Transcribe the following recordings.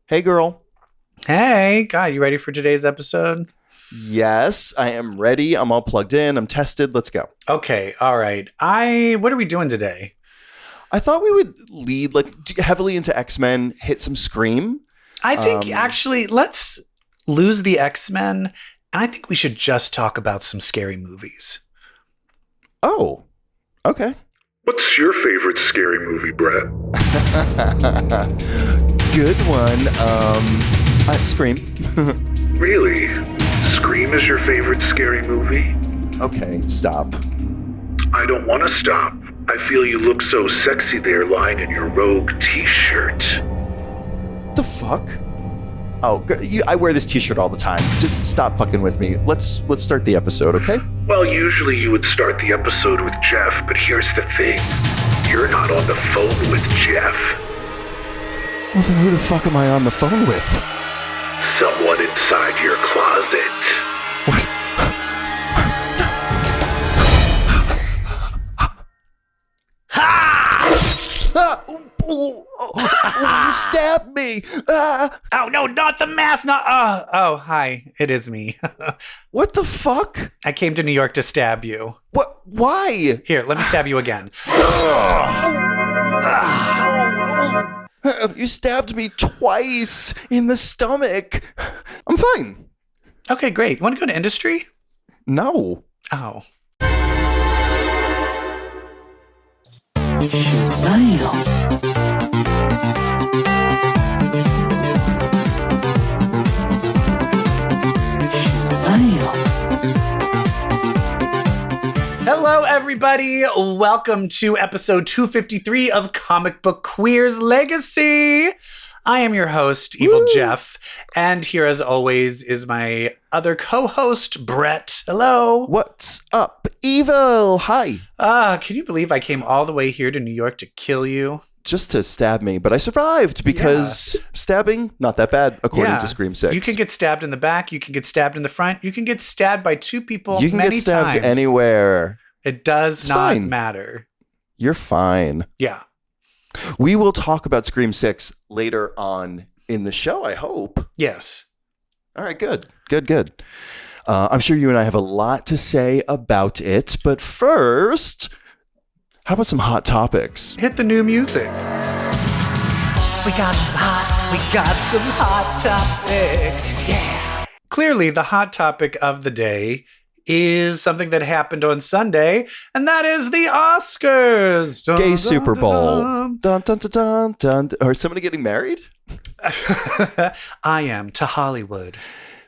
Hey, girl. Hey, God, you ready for today's episode? Yes, I am ready. I'm all plugged in. I'm tested. Let's go. Okay, all right. What are we doing today? I thought we would lead heavily into X-Men, hit some Scream. I think actually let's lose the X-Men, and I think we should just talk about some scary movies. Oh, okay. What's your favorite scary movie, Brett? Good one. Scream. Really? Scream is your favorite scary movie? Okay, stop. I don't want to stop. I feel you look so sexy there lying in your Rogue t-shirt. The fuck? Oh, I wear this t-shirt all the time. Just stop fucking with me. Let's start the episode, okay? Well, usually you would start the episode with Jeff, but here's the thing. You're not on the phone with Jeff. Well, then who the fuck am I on the phone with? Someone inside your closet. What? You stabbed me! Oh, no, not the mask! Hi, it is me. What the fuck? I came to New York to stab you. What? Why? Here, let me stab you again. You stabbed me twice in the stomach. I'm fine. Okay, great. You want to go to industry? No. Oh. Hello, everybody. Welcome to episode 253 of Comic Book Queer's Legacy. I am your host, Evil Jeff, and here, as always, is my other co-host, Brett. Hello. What's up, Evil? Hi. Can you believe I came all the way here to New York to kill you? Just to stab me, but I survived because stabbing, not that bad, according to Scream 6. You can get stabbed in the back, you can get stabbed in the front, you can get stabbed by two people You can many get stabbed times. anywhere. It does It's not fine. matter. You're fine. Yeah. We will talk about Scream 6 later on in the show, I hope. Yes. All right, good. I'm sure you and I have a lot to say about it, but first, how about some hot topics? Hit the new music. We got some hot topics. Yeah. Clearly, the hot topic of the day is something that happened on Sunday, and that is the Oscars. Dun, Gay dun, Super dun, Bowl. dun. Dun, dun, dun, dun, dun. Or somebody getting married? I am to Hollywood.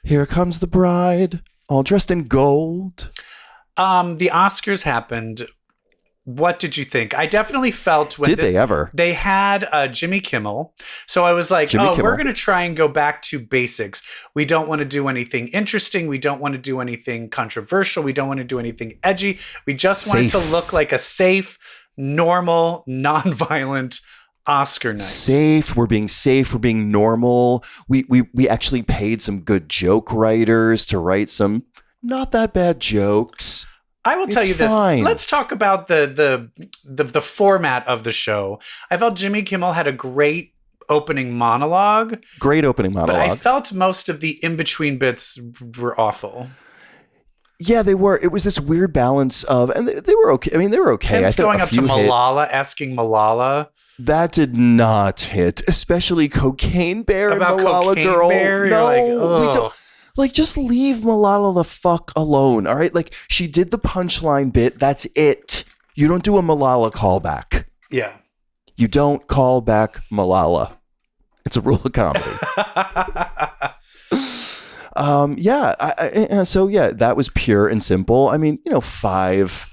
Here comes the bride, all dressed in gold. The Oscars happened. What did you think? I definitely felt when they ever? They had Jimmy Kimmel. So I was like, Kimmel. we're going to try and go back to basics. We don't want to do anything interesting. We don't want to do anything controversial. We don't want to do anything edgy. We just want it to look like a safe, normal, non-violent Oscar night. Safe. We're being normal. We actually paid some good joke writers to write some not that bad jokes. I will tell you this. Fine. Let's talk about the format of the show. I felt Jimmy Kimmel had a great opening monologue. Great opening But monologue. I felt most of the in-between bits were awful. Yeah, they were. It was this weird balance of, and they were okay. I mean, they were okay. Him I think going a up to few hit. Malala, asking Malala That did not hit, especially Cocaine Bear about and Malala Cocaine Girl. Bear. You're No, like, we ugh. don't. Like, just leave Malala the fuck alone, all right? Like, she did the punchline bit. That's it. You don't do a Malala callback. Yeah. You don't call back Malala. It's a rule of comedy. That was pure and simple. I mean, 5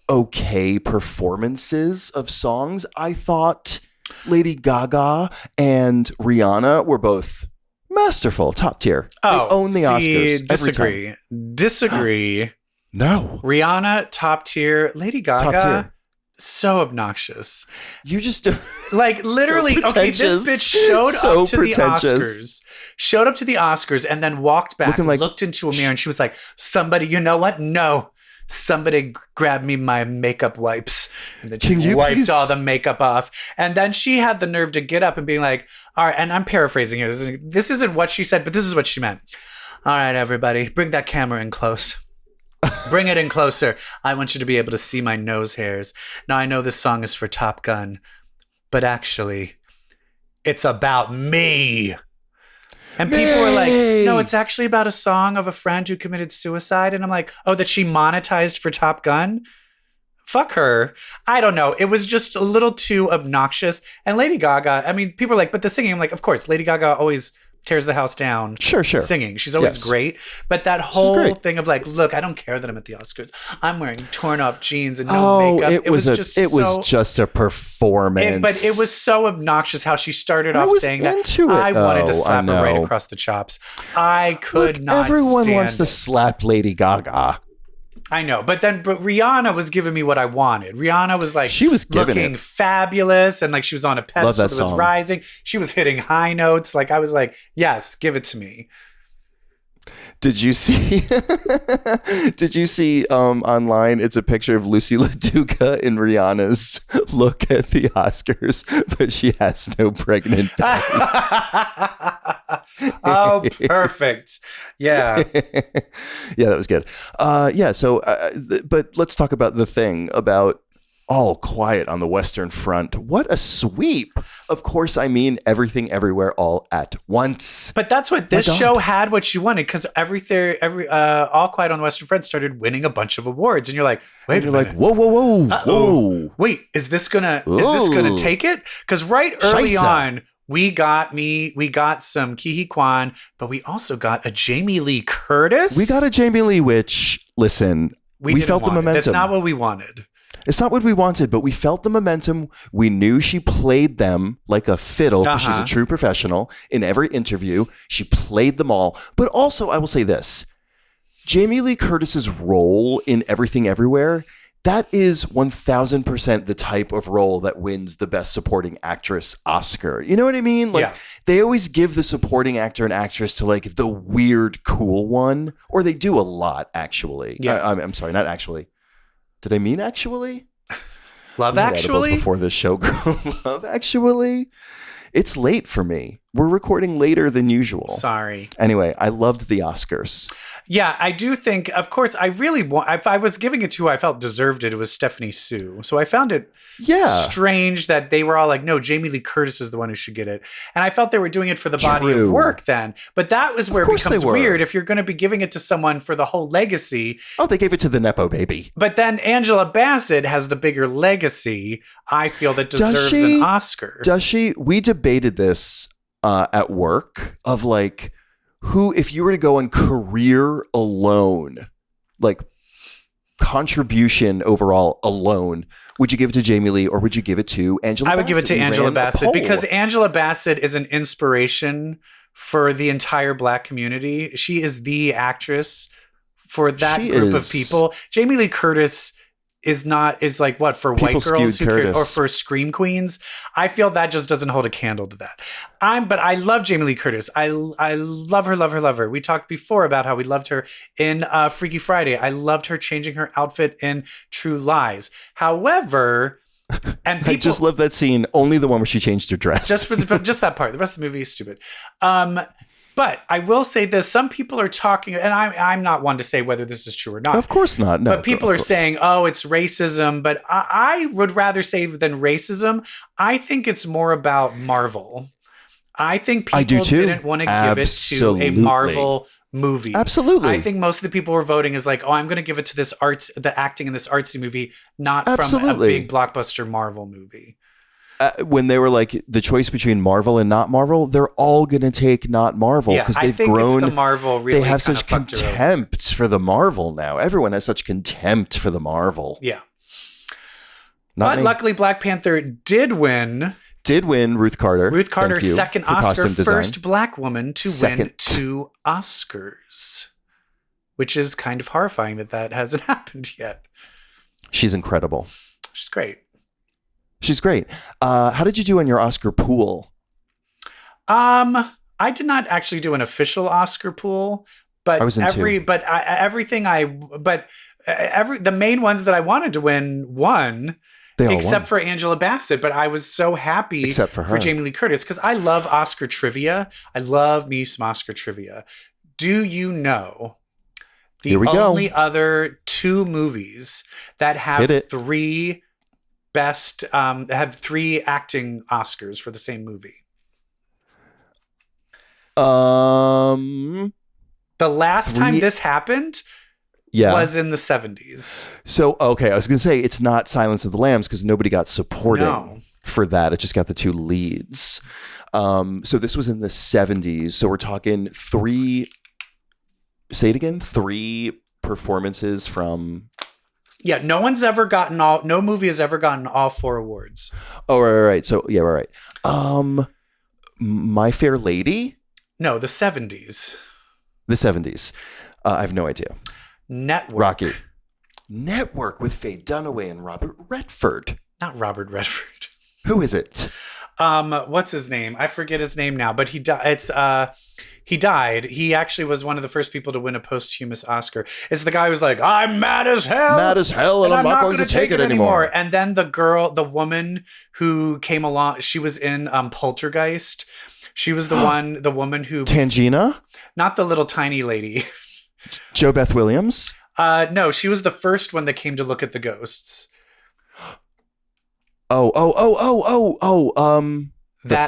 okay performances of songs. I thought Lady Gaga and Rihanna were both masterful, top tier. They own the Oscars. Disagree. No. Rihanna, top tier. Lady Gaga, Top tier. so obnoxious. You just Like, literally, So okay, this pretentious. bitch showed So up to pretentious. the Oscars, and then walked back, Looking like- looked into a mirror, and she was like, somebody, you know what? No, somebody grab me my makeup wipes. And then Can she you wiped please- all the makeup off. And then she had the nerve to get up and being like, all right, and I'm paraphrasing here. This isn't what she said, but this is what she meant. All right, everybody, bring that camera in close. Bring it in closer. I want you to be able to see my nose hairs. Now, I know this song is for Top Gun, but actually, it's about me. And people were like, no, it's actually about a song of a friend who committed suicide. And I'm like, oh, that she monetized for Top Gun? Fuck her. I don't know. It was just a little too obnoxious. And Lady Gaga, I mean, people are like, but the singing, I'm like, of course, Lady Gaga always tears the house down. Sure. Singing. She's always great. But that whole great. thing of like, look, I don't care that I'm at the Oscars. I'm wearing torn off jeans and no makeup. It was just a performance. But it was so obnoxious how she started off saying that. I wanted to slap her right across the chops. I could not. Everyone stand wants to it. slap Lady Gaga. I know, but Rihanna was giving me what I wanted. Rihanna was like, she was looking fabulous, and like she was on a pedestal that was song. rising. She was hitting high notes. Like I was like, yes, give it to me. Did you see? Did you see online? It's a picture of Lucy LaDuca in Rihanna's look at the Oscars, but she has no pregnant belly. Oh, perfect. Yeah. Yeah, that was good. So, but let's talk about the thing about All Quiet on the Western Front. What a sweep. Of course, I mean Everything Everywhere All at Once. But that's what this show had, what you wanted, because All Quiet on the Western Front started winning a bunch of awards, and you're like, wait a minute. Like, whoa. Wait, is this gonna take it? Because right early on, we got some Ki Kwan, but we also got a Jamie Lee Curtis. We got a Jamie Lee, which, listen, we felt the momentum. That's not what we wanted. It's not what we wanted, but we felt the momentum. We knew she played them like a fiddle because she's a true professional. In every interview, she played them all. But also, I will say this. Jamie Lee Curtis's role in Everything Everywhere, that is 1000% the type of role that wins the Best Supporting Actress Oscar. You know what I mean? Like, they always give the supporting actor and actress to like the weird, cool one. Or they do a lot, actually. Yeah. I'm sorry, not actually. Did I mean actually? Love Actually? Before this show, Love Actually? It's late for me. We're recording later than usual. Sorry. Anyway, I loved the Oscars. Yeah, I do think, of course, I really want, if I was giving it to who I felt deserved it, it was Stephanie Sue. So I found it strange that they were all like, no, Jamie Lee Curtis is the one who should get it. And I felt they were doing it for the body of work then. But that was where it becomes weird. If you're going to be giving it to someone for the whole legacy. Oh, they gave it to the Nepo baby. But then Angela Bassett has the bigger legacy, I feel, that deserves an Oscar. Does she? We debated this at work of like, who, if you were to go on career alone, like contribution overall alone, would you give it to Jamie Lee or would you give it to Angela Bassett? I would give it to Angela Bassett because Angela Bassett is an inspiration for the entire Black community. She is the actress for that group of people. Jamie Lee Curtis is like what, for white girls or for scream queens. I feel that just doesn't hold a candle to that. But I love Jamie Lee Curtis. I love her. We talked before about how we loved her in Freaky Friday. I loved her changing her outfit in True Lies. However, and people, I just love that scene. Only the one where she changed her dress. just that part. The rest of the movie is stupid. But I will say this: some people are talking, and I'm not one to say whether this is true or not. Of course not. No, but people are saying, "Oh, it's racism." But I would rather say than racism. I think it's more about Marvel. I think people didn't want to give it to a Marvel movie. Absolutely. I think most of the people were voting is like, "Oh, I'm going to give it to the acting in this artsy movie, not from a big blockbuster Marvel movie." When they were like the choice between Marvel and not Marvel, they're all going to take not Marvel because they've grown. It's the Marvel really they have such contempt for the Marvel now. Everyone has such contempt for the Marvel. Yeah. But luckily, Black Panther did win. Ruth Carter. Ruth Carter, second Oscar, first Black woman to win 2 Oscars, which is kind of horrifying that hasn't happened yet. She's incredible. She's great. She's great. How did you do on your Oscar pool? I did not actually do an official Oscar pool, But I was in two. the main ones that I wanted to win won. They all Except won. for Angela Bassett, but I was so happy Except for her. Jamie Lee Curtis because I love Oscar trivia. I love me some Oscar trivia. Do you know the Here we go. only other 2 movies that have Hit it. 3 acting Oscars for the same movie? The last time this happened was in the 70s. So, okay, I was going to say it's not Silence of the Lambs because nobody got supporting for that. It just got the 2 leads. So this was in the 70s. So we're talking 3, say it again, 3 performances from... Yeah, no movie has ever gotten all 4 awards. Oh, right. So, yeah, right. My Fair Lady? No, the 70s. The 70s. I have no idea. Network. Rocky. Network with Faye Dunaway and Robert Redford. Not Robert Redford. Who is it? What's his name? I forget his name now, but he died. He died. He actually was one of the first people to win a posthumous Oscar. It's the guy who's like, I'm mad as hell. Mad as hell, and I'm not going to take it anymore. And then the woman who came along, she was in Poltergeist. She was the woman who... Tangina? Not the little tiny lady. Jo Beth Williams? No, she was the first one that came to look at the ghosts. The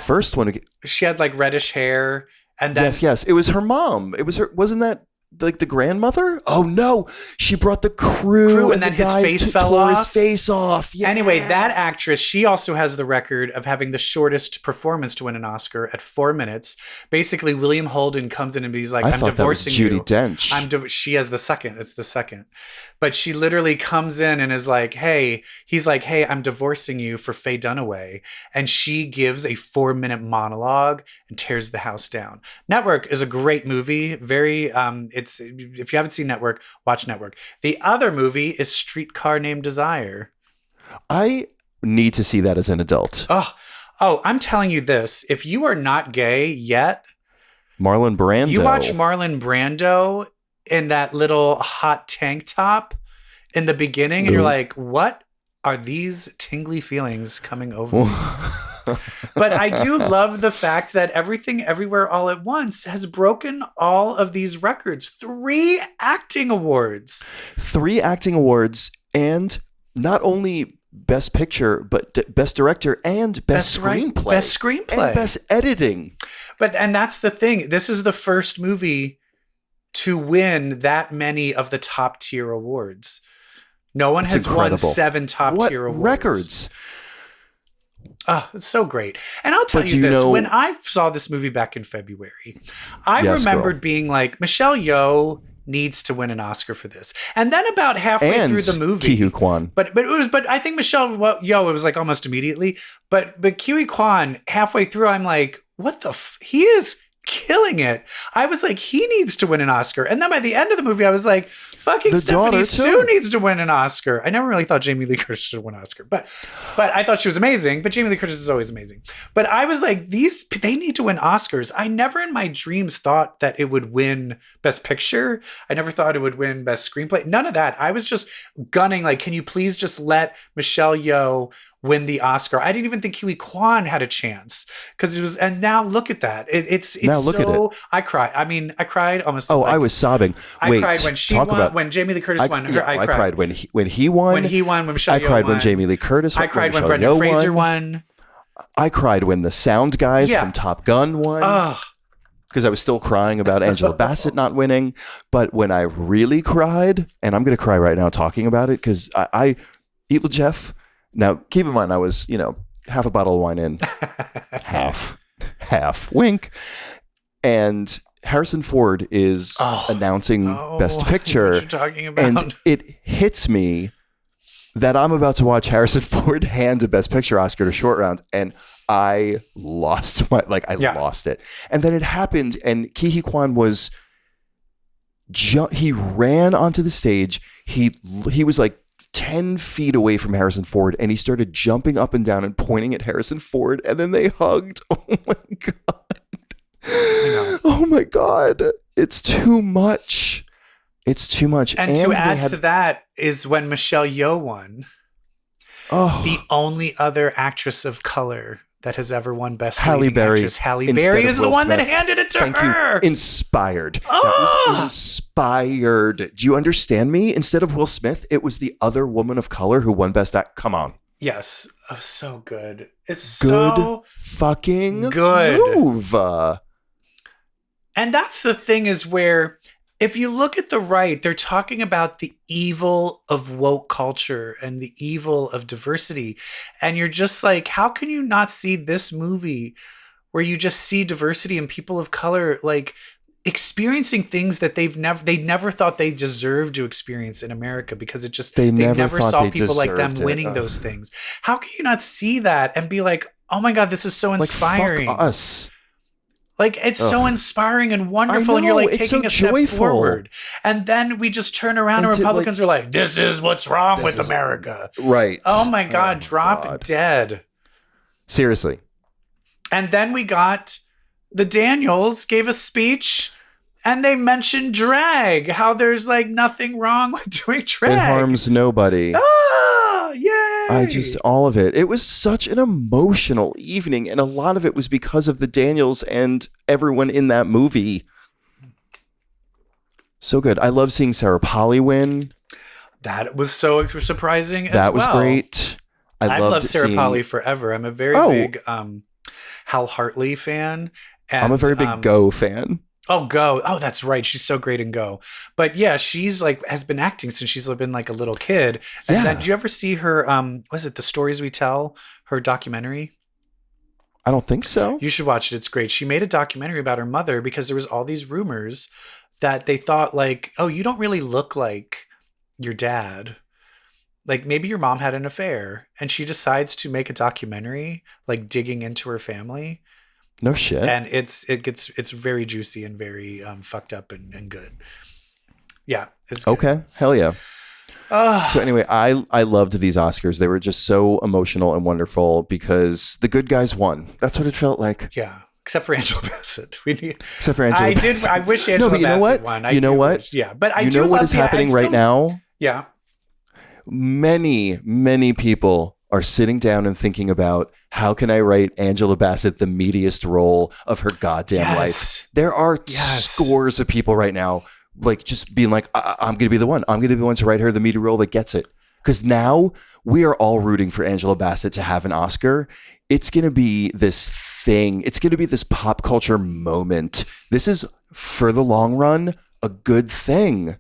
first one. She had like reddish hair, and then yes, it was her mom. It was her. Wasn't that like the grandmother? Oh no, she brought the crew and then his face fell tore off. His face off. Yeah. Anyway, that actress, she also has the record of having the shortest performance to win an Oscar at 4 minutes. Basically, William Holden comes in and he's like, "I'm divorcing you." Judi Dench. She has the second. It's the second. But she literally comes in and is like, "Hey," he's like, "Hey, I'm divorcing you for Faye Dunaway," and she gives a 4-minute monologue and tears the house down. Network is a great movie. Very, if you haven't seen Network, watch Network. The other movie is Streetcar Named Desire. I need to see that as an adult. Oh, I'm telling you this. If you are not gay yet, Marlon Brando. You watch Marlon Brando in that little hot tank top in the beginning, and you're like, what are these tingly feelings coming over me? But I do love the fact that Everything Everywhere All at Once has broken all of these records. 3 acting awards. 3 acting awards, and not only Best Picture, but Best Director and Best Screenplay. Best Screenplay. And Best Editing. And that's the thing. This is the first movie to win that many of the top tier awards. No one has won 7 top tier awards. Records. Oh, it's so great. And I'll tell you this. When I saw this movie back in February, I remembered being like, Michelle Yeoh needs to win an Oscar for this. And then about halfway through the movie, Ke-Huy Quan. But I think Michelle Yeoh, it was like almost immediately. But Ke-Huy Quan, halfway through, I'm like, what the he is killing it. I was like, he needs to win an Oscar. And then by the end of the movie, I was like, fucking Stephanie Sue needs to win an Oscar. I never really thought Jamie Lee Curtis should win an Oscar, but I thought she was amazing. But Jamie Lee Curtis is always amazing. But I was like, they need to win Oscars. I never in my dreams thought that it would win Best Picture. I never thought it would win Best Screenplay. None of that. I was just gunning like, can you please just let Michelle Yeoh win the Oscar? I didn't even think Ke-Huy Quan had a chance because it was. And now look at that. It's now look at it. I cried. I mean, I cried almost. Oh, I was sobbing. I cried when she won. When Jamie Lee Curtis won. I cried when he won. When he won. When Michelle Yeoh won. I cried when Jamie Lee Curtis won. I cried when Brendan Fraser won. I cried when the sound guys from Top Gun won. Because I was still crying about Angela Bassett not winning. But when I really cried, and I'm going to cry right now talking about it, because I Evil Jeff. Now, keep in mind, I was, half a bottle of wine in, half, wink. And Harrison Ford is announcing Best Picture. What you're talking about. And it hits me that I'm about to watch Harrison Ford hand a Best Picture Oscar to Short Round, and I lost lost it. And then it happened, and Ke-Huy Quan was, he ran onto the stage. He was like 10 feet away from Harrison Ford, and he started jumping up and down and pointing at Harrison Ford, and then they hugged. Oh my God. Oh my God. It's too much. It's too much. And to add to that is when Michelle Yeoh won. Oh, The only other actress of color that has ever won Best Halle Leading Berry. Actress. Halle Berry is the one that handed it to Thank her. you. Inspired. That was inspired. Do you understand me? Instead of Will Smith, it was the other woman of color who won Best Act. Come on. Yes. Oh, so good. It's Good so fucking good. move. And that's the thing is where if you look at the right, they're talking about the evil of woke culture and the evil of diversity. And you're just like, how can you not see this movie where you just see diversity and people of color like experiencing things that they never thought they deserved to experience in America because it just they never saw people like them winning those things. How can you not see that and be like, oh my God, this is so inspiring. Like, fuck us. Like, it's so inspiring and wonderful, know, and you're like it's taking so a step joyful. forward. And then we just turn around and Republicans are like, this is what's wrong with America. Right. Oh my God, drop dead. Seriously. And then we got the Daniels gave a speech and they mentioned drag, how there's like nothing wrong with doing drag. It harms nobody. Ah, yay. All of it. It was such an emotional evening, and a lot of it was because of the Daniels and everyone in that movie. So good. I love seeing Sarah Polley win. That was so surprising. That was great. I've loved Sarah Polley forever. I'm a very big Hal Hartley fan. And, I'm a very big Go fan. Oh, Go. Oh, that's right. She's so great in Go. But yeah, she's like has been acting since she's been like a little kid. And then did you ever see her was it The Stories We Tell, her documentary? I don't think so. You should watch it. It's great. She made a documentary about her mother because there was all these rumors that they thought like, oh, you don't really look like your dad. Like maybe your mom had an affair, and she decides to make a documentary like digging into her family. No shit. And it's very juicy and very fucked up and good. Yeah. It's good. Okay. Hell yeah. So anyway, I loved these Oscars. They were just so emotional and wonderful because the good guys won. That's what it felt like. Yeah. Except for Angela Bassett. Except for Angela Bassett. I wish Angela but you know Bassett what? won. You know what? Yeah. But you know what is happening right now? Yeah. Many, many people are sitting down and thinking about how can I write Angela Bassett the meatiest role of her goddamn life. There are scores of people right now like just being like, I'm going to be the one. I'm going to be the one to write her the meaty role that gets it. Because now we are all rooting for Angela Bassett to have an Oscar. It's going to be this thing. It's going to be this pop culture moment. This is, for the long run, a good thing.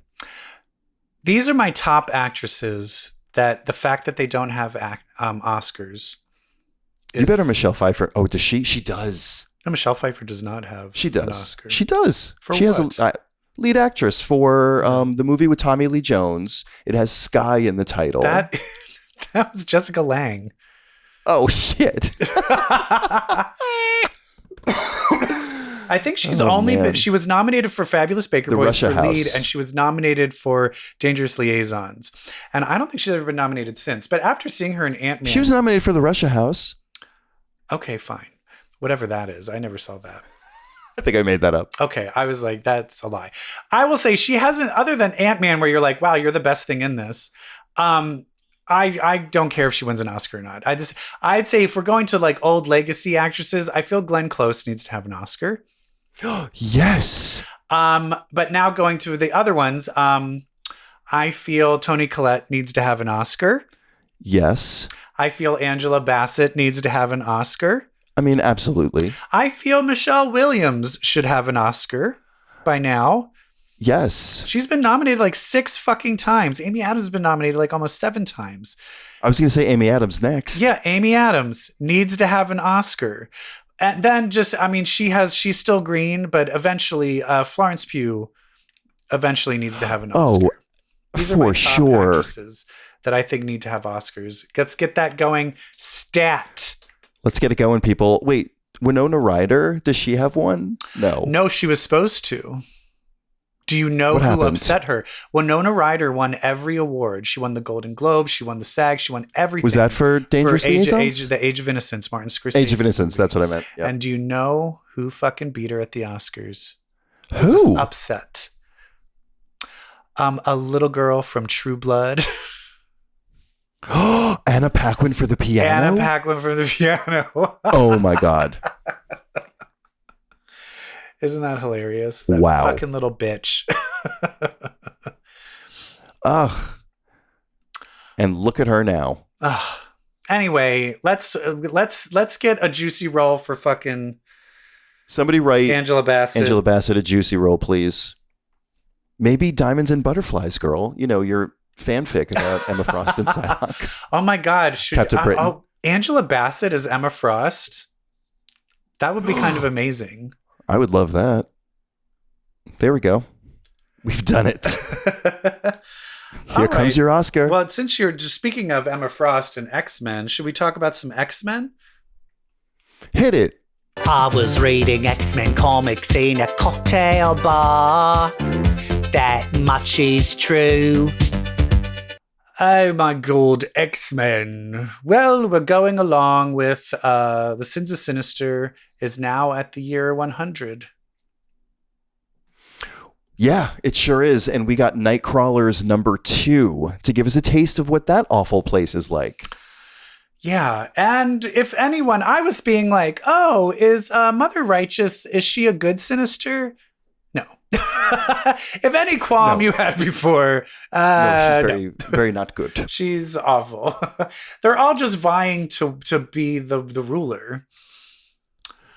These are my top actresses that the fact that they don't have Oscars. You better Michelle Pfeiffer. Oh, does she? She does. No, Michelle Pfeiffer does not have an Oscar. She does. She what? has a lead actress for the movie with Tommy Lee Jones. It has Sky in the title. That was Jessica Lange. Oh, shit. I think she's she was nominated for Fabulous Baker Boys Russia for House. lead, and she was nominated for Dangerous Liaisons. And I don't think she's ever been nominated since. But after seeing her in Ant-Man... She was nominated for the Russia House. Okay, fine. Whatever that is. I never saw that. I think I made that up. Okay, I was like, that's a lie. I will say she hasn't, other than Ant-Man, where you're like, wow, you're the best thing in this. I don't care if she wins an Oscar or not. I'd say if we're going to like old legacy actresses, I feel Glenn Close needs to have an Oscar. Yes. But now going to the other ones, I feel Toni Collette needs to have an Oscar. Yes. I feel Angela Bassett needs to have an Oscar. I mean, absolutely. I feel Michelle Williams should have an Oscar by now. Yes. She's been nominated like 6 fucking times. Amy Adams has been nominated like almost 7 times. I was going to say Amy Adams next. Yeah, Amy Adams needs to have an Oscar. And then she's still green, but eventually Florence Pugh eventually needs to have an Oscar. These are my top actresses that I think need to have Oscars. Let's get that going. Stat. Let's get it going, people. Wait, Winona Ryder, does she have one? No. No, she was supposed to. Do you know who upset her? Winona Ryder won every award. She won the Golden Globe. She won the SAG. She won everything. Was that for Dangerous Liaisons? The Age of Innocence, Martin Scorsese. Age of Innocence, that's what I meant. Yeah. And do you know who fucking beat her at the Oscars? I was just Who? upset. A little girl from True Blood. Anna Paquin for the piano? Anna Paquin from the piano. Oh my God. Isn't that hilarious? That Wow. fucking little bitch. Ugh. And look at her now. Ugh. Anyway, let's get a juicy roll for fucking Somebody write Angela Bassett. a juicy roll, please. Maybe Diamonds and Butterflies, girl. You know, your fanfic about Emma Frost and Psylocke. Oh my God. Captain Britain. Angela Bassett as Emma Frost. That would be kind of amazing. I would love that. There we go. We've done it. Here comes your Oscar. Well, since you're just speaking of Emma Frost and X-Men, should we talk about some X-Men? Hit it. I was reading X-Men comics in a cocktail bar. That much is true. Oh my God, X-Men. Well, we're going along with the Sins of Sinister is now at the year 100. Yeah, it sure is. And we got Nightcrawlers #2 to give us a taste of what that awful place is like. Yeah, and if anyone, I was being like, oh, is Mother Righteous, is she a good Sinister? No. If any qualm you had before, no, she's very not good. She's awful. They're all just vying to be the ruler.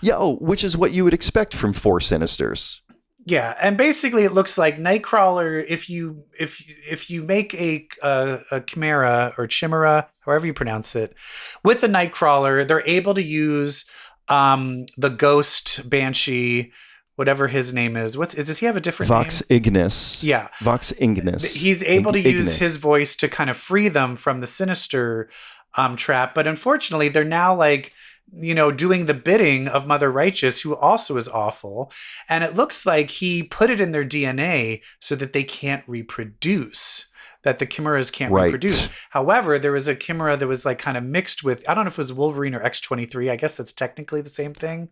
Yeah, which is what you would expect from 4 Sinisters. Yeah, and basically it looks like Nightcrawler. If you make a chimera or chimera, however you pronounce it, with a Nightcrawler, they're able to use the ghost banshee, whatever his name is. Does he have a different Vox name? Ignis. Yeah, Vox Ignis. He's able to use his voice to kind of free them from the Sinister trap, but unfortunately, they're now like, you know, doing the bidding of Mother Righteous, who also is awful. And it looks like he put it in their DNA so that they can't reproduce, that the chimeras can't reproduce. However, there was a chimera that was like kind of mixed with, I don't know if it was Wolverine or X-23. I guess that's technically the same thing.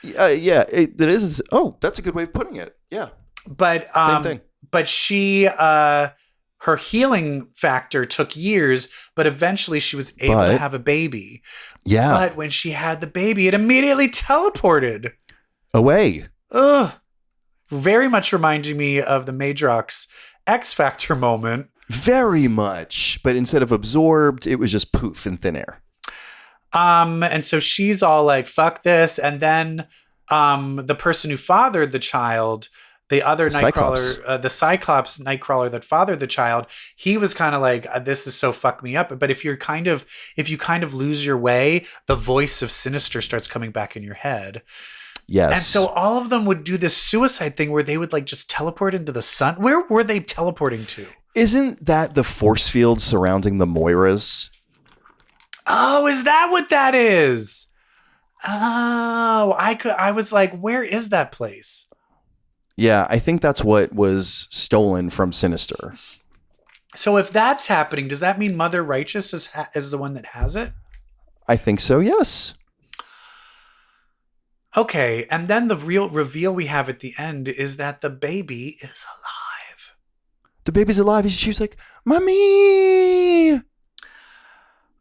Yeah, it is. Oh, that's a good way of putting it. Yeah. But, same thing. But she, her healing factor took years, but eventually she was able to have a baby. Yeah. But when she had the baby, it immediately teleported away. Ugh. Very much reminding me of the Madrox X Factor moment. Very much. But instead of absorbed, it was just poof in thin air. And so she's all like, fuck this. And then the person who fathered the child, the other Nightcrawler, the Cyclops Nightcrawler that fathered the child, he was kind of like, this is so fuck me up. But if you kind of lose your way, the voice of Sinister starts coming back in your head. Yes. And so all of them would do this suicide thing where they would like just teleport into the sun. Where were they teleporting to? Isn't that the force field surrounding the Moiras? Oh, is that what that is? Oh, I was like, where is that place? Yeah, I think that's what was stolen from Sinister. So if that's happening, does that mean Mother Righteous is the one that has it? I think so, yes. Okay, and then the real reveal we have at the end is that the baby is alive. The baby's alive. She was like, Mommy!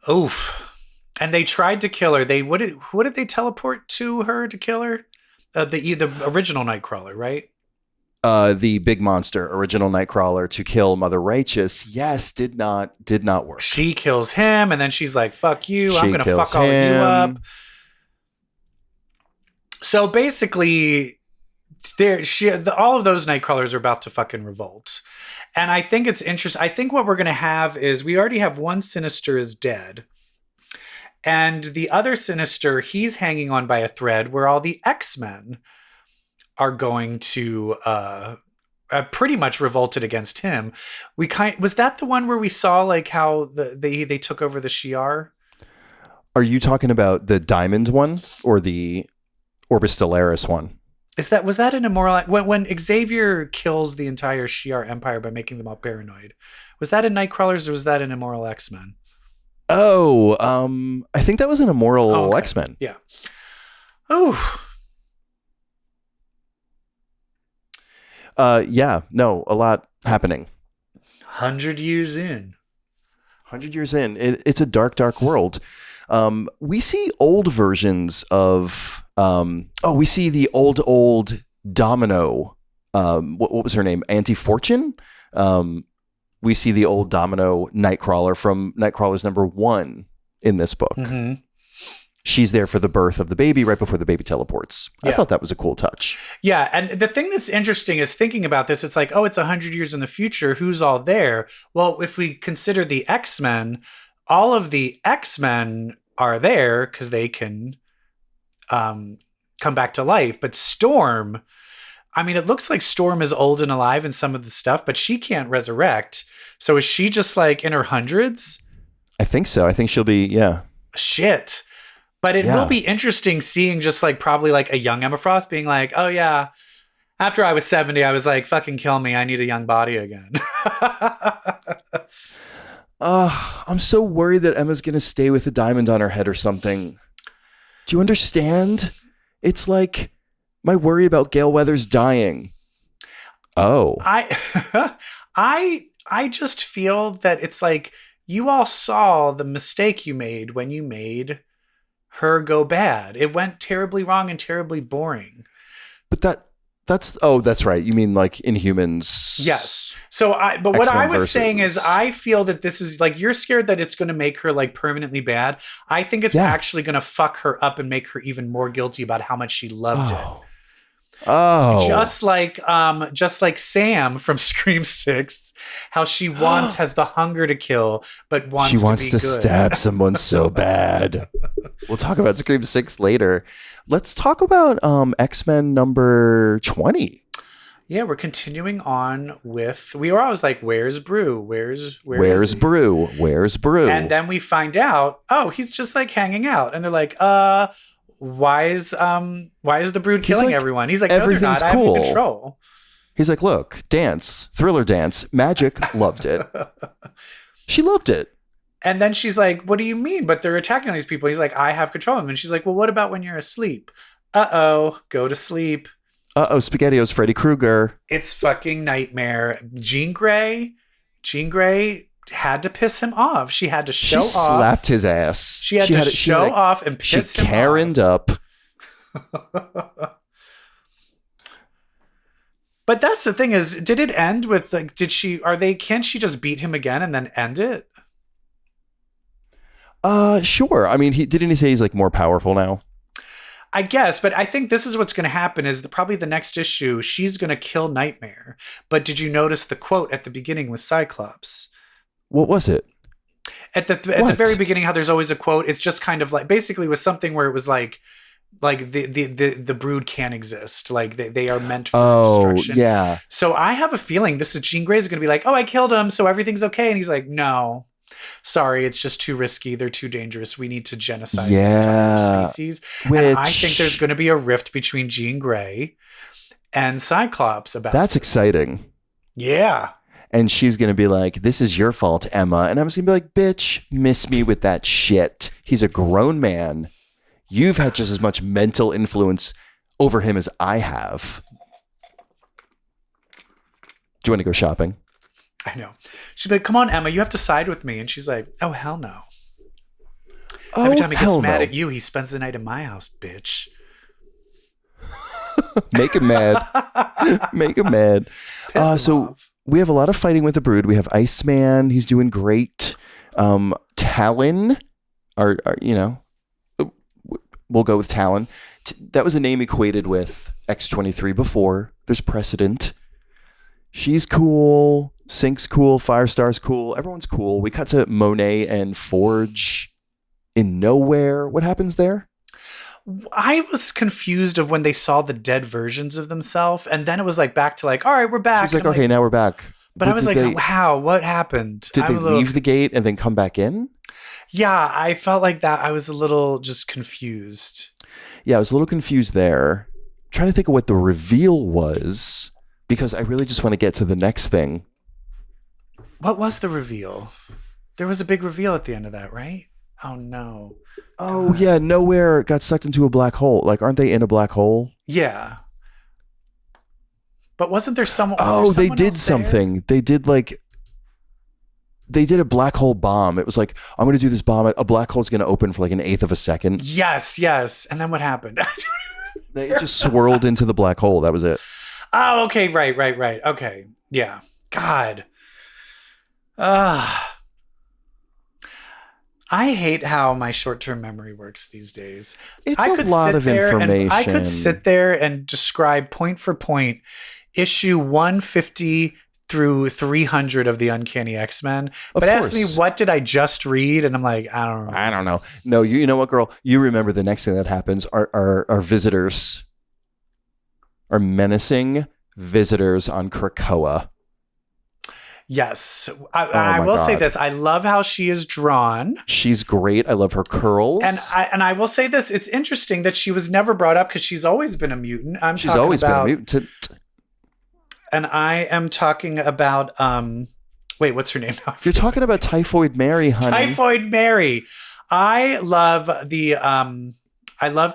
Oof. And they tried to kill her. What did they teleport to her to kill her? The original Nightcrawler, right? The big monster, original Nightcrawler, to kill Mother Righteous, yes, did not work. She kills him, and then she's like, fuck you, I'm going to fuck all of you up. So basically, all of those Nightcrawlers are about to fucking revolt. And I think it's interesting. I think what we're going to have is we already have one Sinister is dead. And the other Sinister, he's hanging on by a thread where all the X-Men are going to pretty much revolted against him. Was that the one where we saw like how they took over the Shi'ar? Are you talking about the Diamond one or the Orbis Stellaris one? Was that an immoral when Xavier kills the entire Shi'ar Empire by making them all paranoid? Was that in Nightcrawlers or was that in Immoral X-Men? Oh, I think that was an Immoral X-Men. Yeah. Oh. Yeah, no, a lot happening. 100 years in. 100 years in, it's a dark, dark world. We see old versions of. We see the old Domino. What was her name? Auntie Fortune. We see the old Domino Nightcrawler from Nightcrawlers #1 in this book. Mm-hmm. She's there for the birth of the baby right before the baby teleports. Yeah. I thought that was a cool touch. Yeah, and the thing that's interesting is thinking about this, it's like, oh, it's 100 years in the future. Who's all there? Well, if we consider the X-Men, all of the X-Men are there because they can come back to life. But Storm, I mean, it looks like Storm is old and alive in some of the stuff, but she can't resurrect. So is she just like in her hundreds? I think so. I think she'll be, yeah. Shit. But it will be interesting seeing just like probably like a young Emma Frost being like, oh yeah, after I was 70, I was like, fucking kill me. I need a young body again. I'm so worried that Emma's going to stay with a diamond on her head or something. Do you understand? It's like my worry about Gale Weathers dying. Oh. I just feel that it's like you all saw the mistake you made when you made her go bad. It went terribly wrong and terribly boring. But that's right. You mean like Inhumans? Yes. So what X-Men I was versus. saying is I feel that this is like, you're scared that it's going to make her like permanently bad. I think it's actually going to fuck her up and make her even more guilty about how much she loved it. Oh. Just like Sam from Scream 6, how she has the hunger to kill, but wants to good. Stab someone so bad. We'll talk about Scream 6 later. Let's talk about X-Men number 20. Yeah, we're continuing on with, we were always like, where's Brew? Where's Brew? Where's Brew? And then we find out, oh, he's just like hanging out. And they're like, why is the Brood killing everyone? He's like, no, they're not. I have cool. control. He's like, look, dance, thriller dance, magic, loved it. She loved it. And then she's like, what do you mean? But they're attacking these people. He's like, I have control of them. And she's like, well, what about when you're asleep? Uh-oh, go to sleep. Uh-oh, SpaghettiOs Freddy Krueger. It's fucking Nightmare. Jean Grey had to piss him off. She had to show off. She slapped his ass. She had to show off and piss him off. She Karen'd up. But that's the thing is, did it end with like, can't she just beat him again and then end it? Sure. I mean, didn't he say he's like more powerful now? I guess, but I think this is what's going to happen is probably the next issue, she's going to kill Nightmare. But did you notice the quote at the beginning with Cyclops? What was it? At the very beginning, how there's always a quote. It's just kind of like, basically was something where it was like the Brood can't exist. Like they are meant for destruction. Yeah. So I have a feeling this is Jean Grey is going to be like, oh, I killed him, so everything's okay. And he's like, no. Sorry, it's just too risky. They're too dangerous. We need to genocide the entire species. And I think there's going to be a rift between Jean Grey and Cyclops about That's exciting. Yeah. And she's going to be like, this is your fault, Emma. And I'm just going to be like, bitch, miss me with that shit. He's a grown man. You've had just as much mental influence over him as I have. Do you want to go shopping? I know. She'd be like, come on, Emma, you have to side with me. And she's like, oh, hell no. Every time he gets mad at you, he spends the night in my house, bitch. Make him mad. Make him mad. So off. We have a lot of fighting with the Brood. We have Iceman. He's doing great. Talon, we'll go with Talon. That was a name equated with X-23 before. There's precedent. She's cool. Sync's cool. Firestar's cool. Everyone's cool. We cut to Monet and Forge in nowhere. What happens there? I was confused of when they saw the dead versions of themselves, and then it was like back to like, all right, we're back. She's like, okay, now we're back. But I was like, wow, what happened? Did they leave the gate and then come back in? Yeah, I felt like that. I was a little just confused. Yeah, I was a little confused there. Trying to think of what the reveal was, because I really just want to get to the next thing. What was the reveal? There was a big reveal at the end of that, right? Oh, no. Oh, God. Yeah. Nowhere got sucked into a black hole. Like, aren't they in a black hole? Yeah. But wasn't there someone? Oh, they did something. They did a black hole bomb. It was like, I'm going to do this bomb. A black hole's going to open for like an eighth of a second. Yes. And then what happened? It just swirled into the black hole. That was it. Oh, okay. Right. Okay. Yeah. God. I hate how my short-term memory works these days. It's a lot of information. I could sit there and describe point for point issue 150 through 300 of the Uncanny X-Men. But ask me, what did I just read? And I'm like, I don't know. No, you know what, girl? You remember the next thing that happens. Our visitors are menacing visitors on Krakoa. Yes. I will say this. I love how she is drawn. She's great. I love her curls. And I will say this. It's interesting that she was never brought up because she's always been a mutant. She's always been a mutant. And I am talking about, wait, what's her name now? You're talking about Typhoid Mary, honey. Typhoid Mary. I love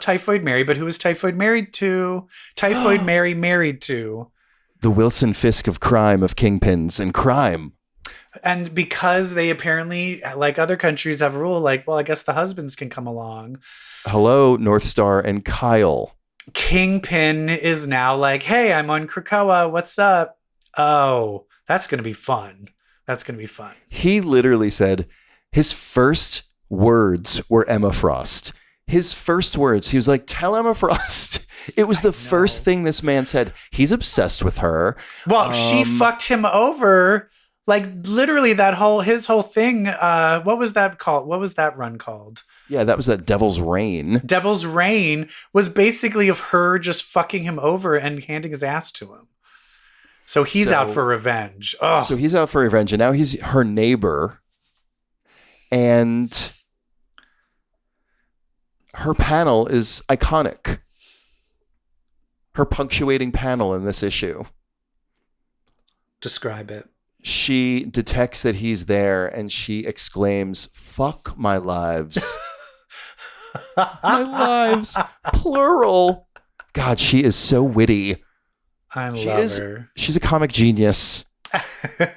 Typhoid Mary, but who is Typhoid married to? Typhoid Mary married to? The Wilson Fisk of crime, of kingpins and crime. And because they apparently, like other countries, have a rule like, well, I guess the husbands can come along. Hello, North Star and Kyle. Kingpin is now like, hey, I'm on Krakoa. What's up? Oh, that's going to be fun. He literally said his first words were Emma Frost. His first words, he was like, tell Emma Frost. It was the first thing this man said. He's obsessed with her. Well, she fucked him over. Like literally his whole thing. What was that called? What was that run called? Yeah, that was that Devil's Reign. Devil's Reign was basically of her just fucking him over and handing his ass to him. So he's out for revenge. Ugh. So he's out for revenge, and now he's her neighbor. And her panel is iconic. Her punctuating panel in this issue. Describe it. She detects that he's there and she exclaims, "Fuck my lives." My lives, plural. God, she is so witty. I love her. She's a comic genius. This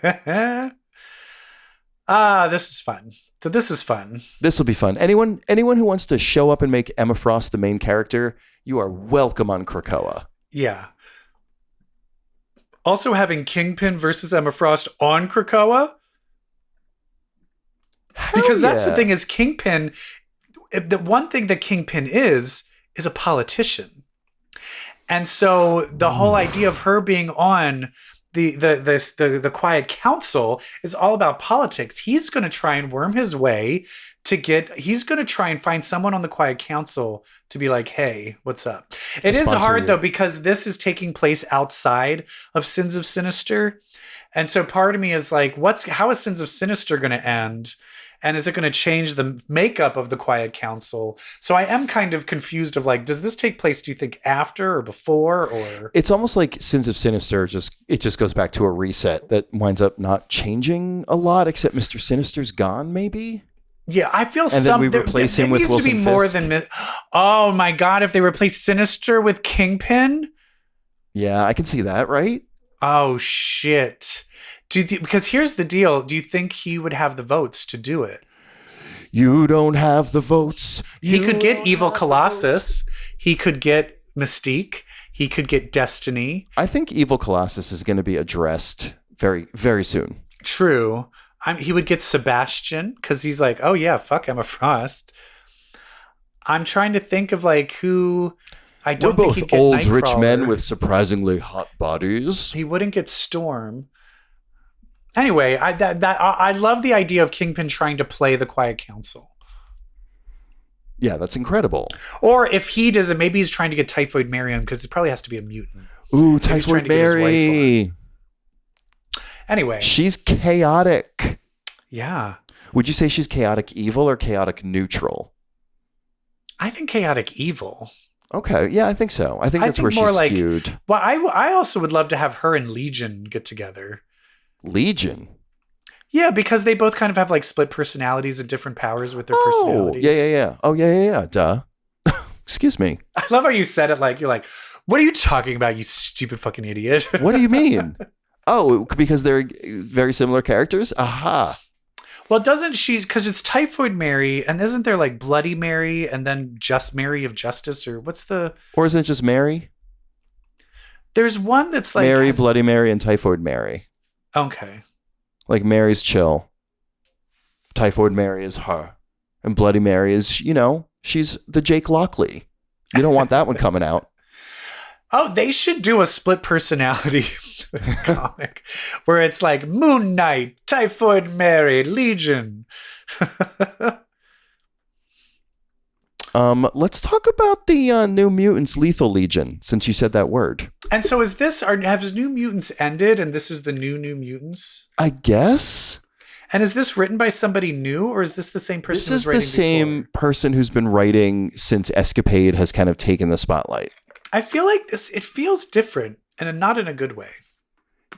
is fun. So this is fun. This will be fun. Anyone who wants to show up and make Emma Frost the main character, you are welcome on Krakoa. Yeah. Also having Kingpin versus Emma Frost on Krakoa. Because that's the thing is Kingpin, the one thing that Kingpin is a politician. And so the whole idea of her being on the Quiet Council is all about politics. He's going to try and worm his way he's going to try and find someone on the Quiet Council to be like, hey, what's up? It is hard though, because this is taking place outside of Sins of Sinister. And so part of me is like, how is Sins of Sinister going to end? And is it going to change the makeup of the Quiet Council? So I am kind of confused of like, does this take place, do you think, after or before? Or it's almost like Sins of Sinister just goes back to a reset that winds up not changing a lot, except Mr. Sinister's gone, maybe? Yeah, I feel and then we replace him with Wilson Fisk. There needs to be more than... Oh my God, if they replace Sinister with Kingpin? Yeah, I can see that, right? Oh, shit. Because here's the deal. Do you think he would have the votes to do it? You don't have the votes. He could get Evil Colossus. He could get Mystique. He could get Destiny. I think Evil Colossus is going to be addressed very, very soon. True. He would get Sebastian because he's like, oh yeah, fuck Emma Frost. I'm trying to think of like who... I don't think he'd get We're both old, Nightcrawler. rich men with surprisingly hot bodies. He wouldn't get Storm. Anyway, I love the idea of Kingpin trying to play the Quiet Council. Yeah, that's incredible. Or if he does it, maybe he's trying to get Typhoid Mary because it probably has to be a mutant. Ooh, Typhoid Mary. Anyway. She's chaotic. Yeah. Would you say she's chaotic evil or chaotic neutral? I think chaotic evil. Okay. Yeah, I think so. I think that's where she's skewed. Well, I also would love to have her and Legion get together. Legion? Yeah, because they both kind of have like split personalities and different powers with their personalities. Yeah. Oh, yeah. Duh. Excuse me. I love how you said it like, you're like, what are you talking about, you stupid fucking idiot? What do you mean? Oh, because they're very similar characters? Aha. Well, doesn't she, because it's Typhoid Mary, and isn't there like Bloody Mary and then just Mary of Justice, or what's the... Or isn't it just Mary? There's one that's like... Mary, Bloody Mary, and Typhoid Mary. Okay. Like Mary's chill. Typhoid Mary is her. And Bloody Mary is, she's the Jake Lockley. You don't want that one coming out. Oh, they should do a split personality comic where it's like Moon Knight, Typhoid Mary, Legion. Let's talk about the New Mutants Lethal Legion, since you said that word. And so has New Mutants ended and this is the New Mutants? I guess. And is this written by somebody new, or is this the same person? This is the same person who's been writing since Escapade has kind of taken the spotlight. I feel like it feels different, and not in a good way.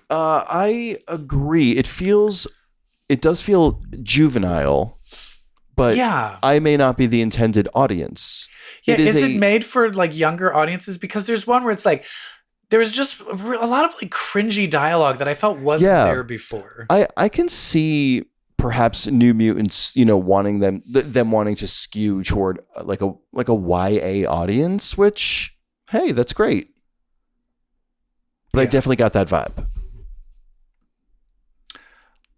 I agree. It does feel juvenile, but yeah. I may not be the intended audience. Yeah, is it made for like younger audiences? Because there's one where it's like, there was just a lot of like cringy dialogue that I felt wasn't there before. I can see perhaps New Mutants, wanting them wanting to skew toward like a YA audience, which, hey, that's great. But I definitely got that vibe.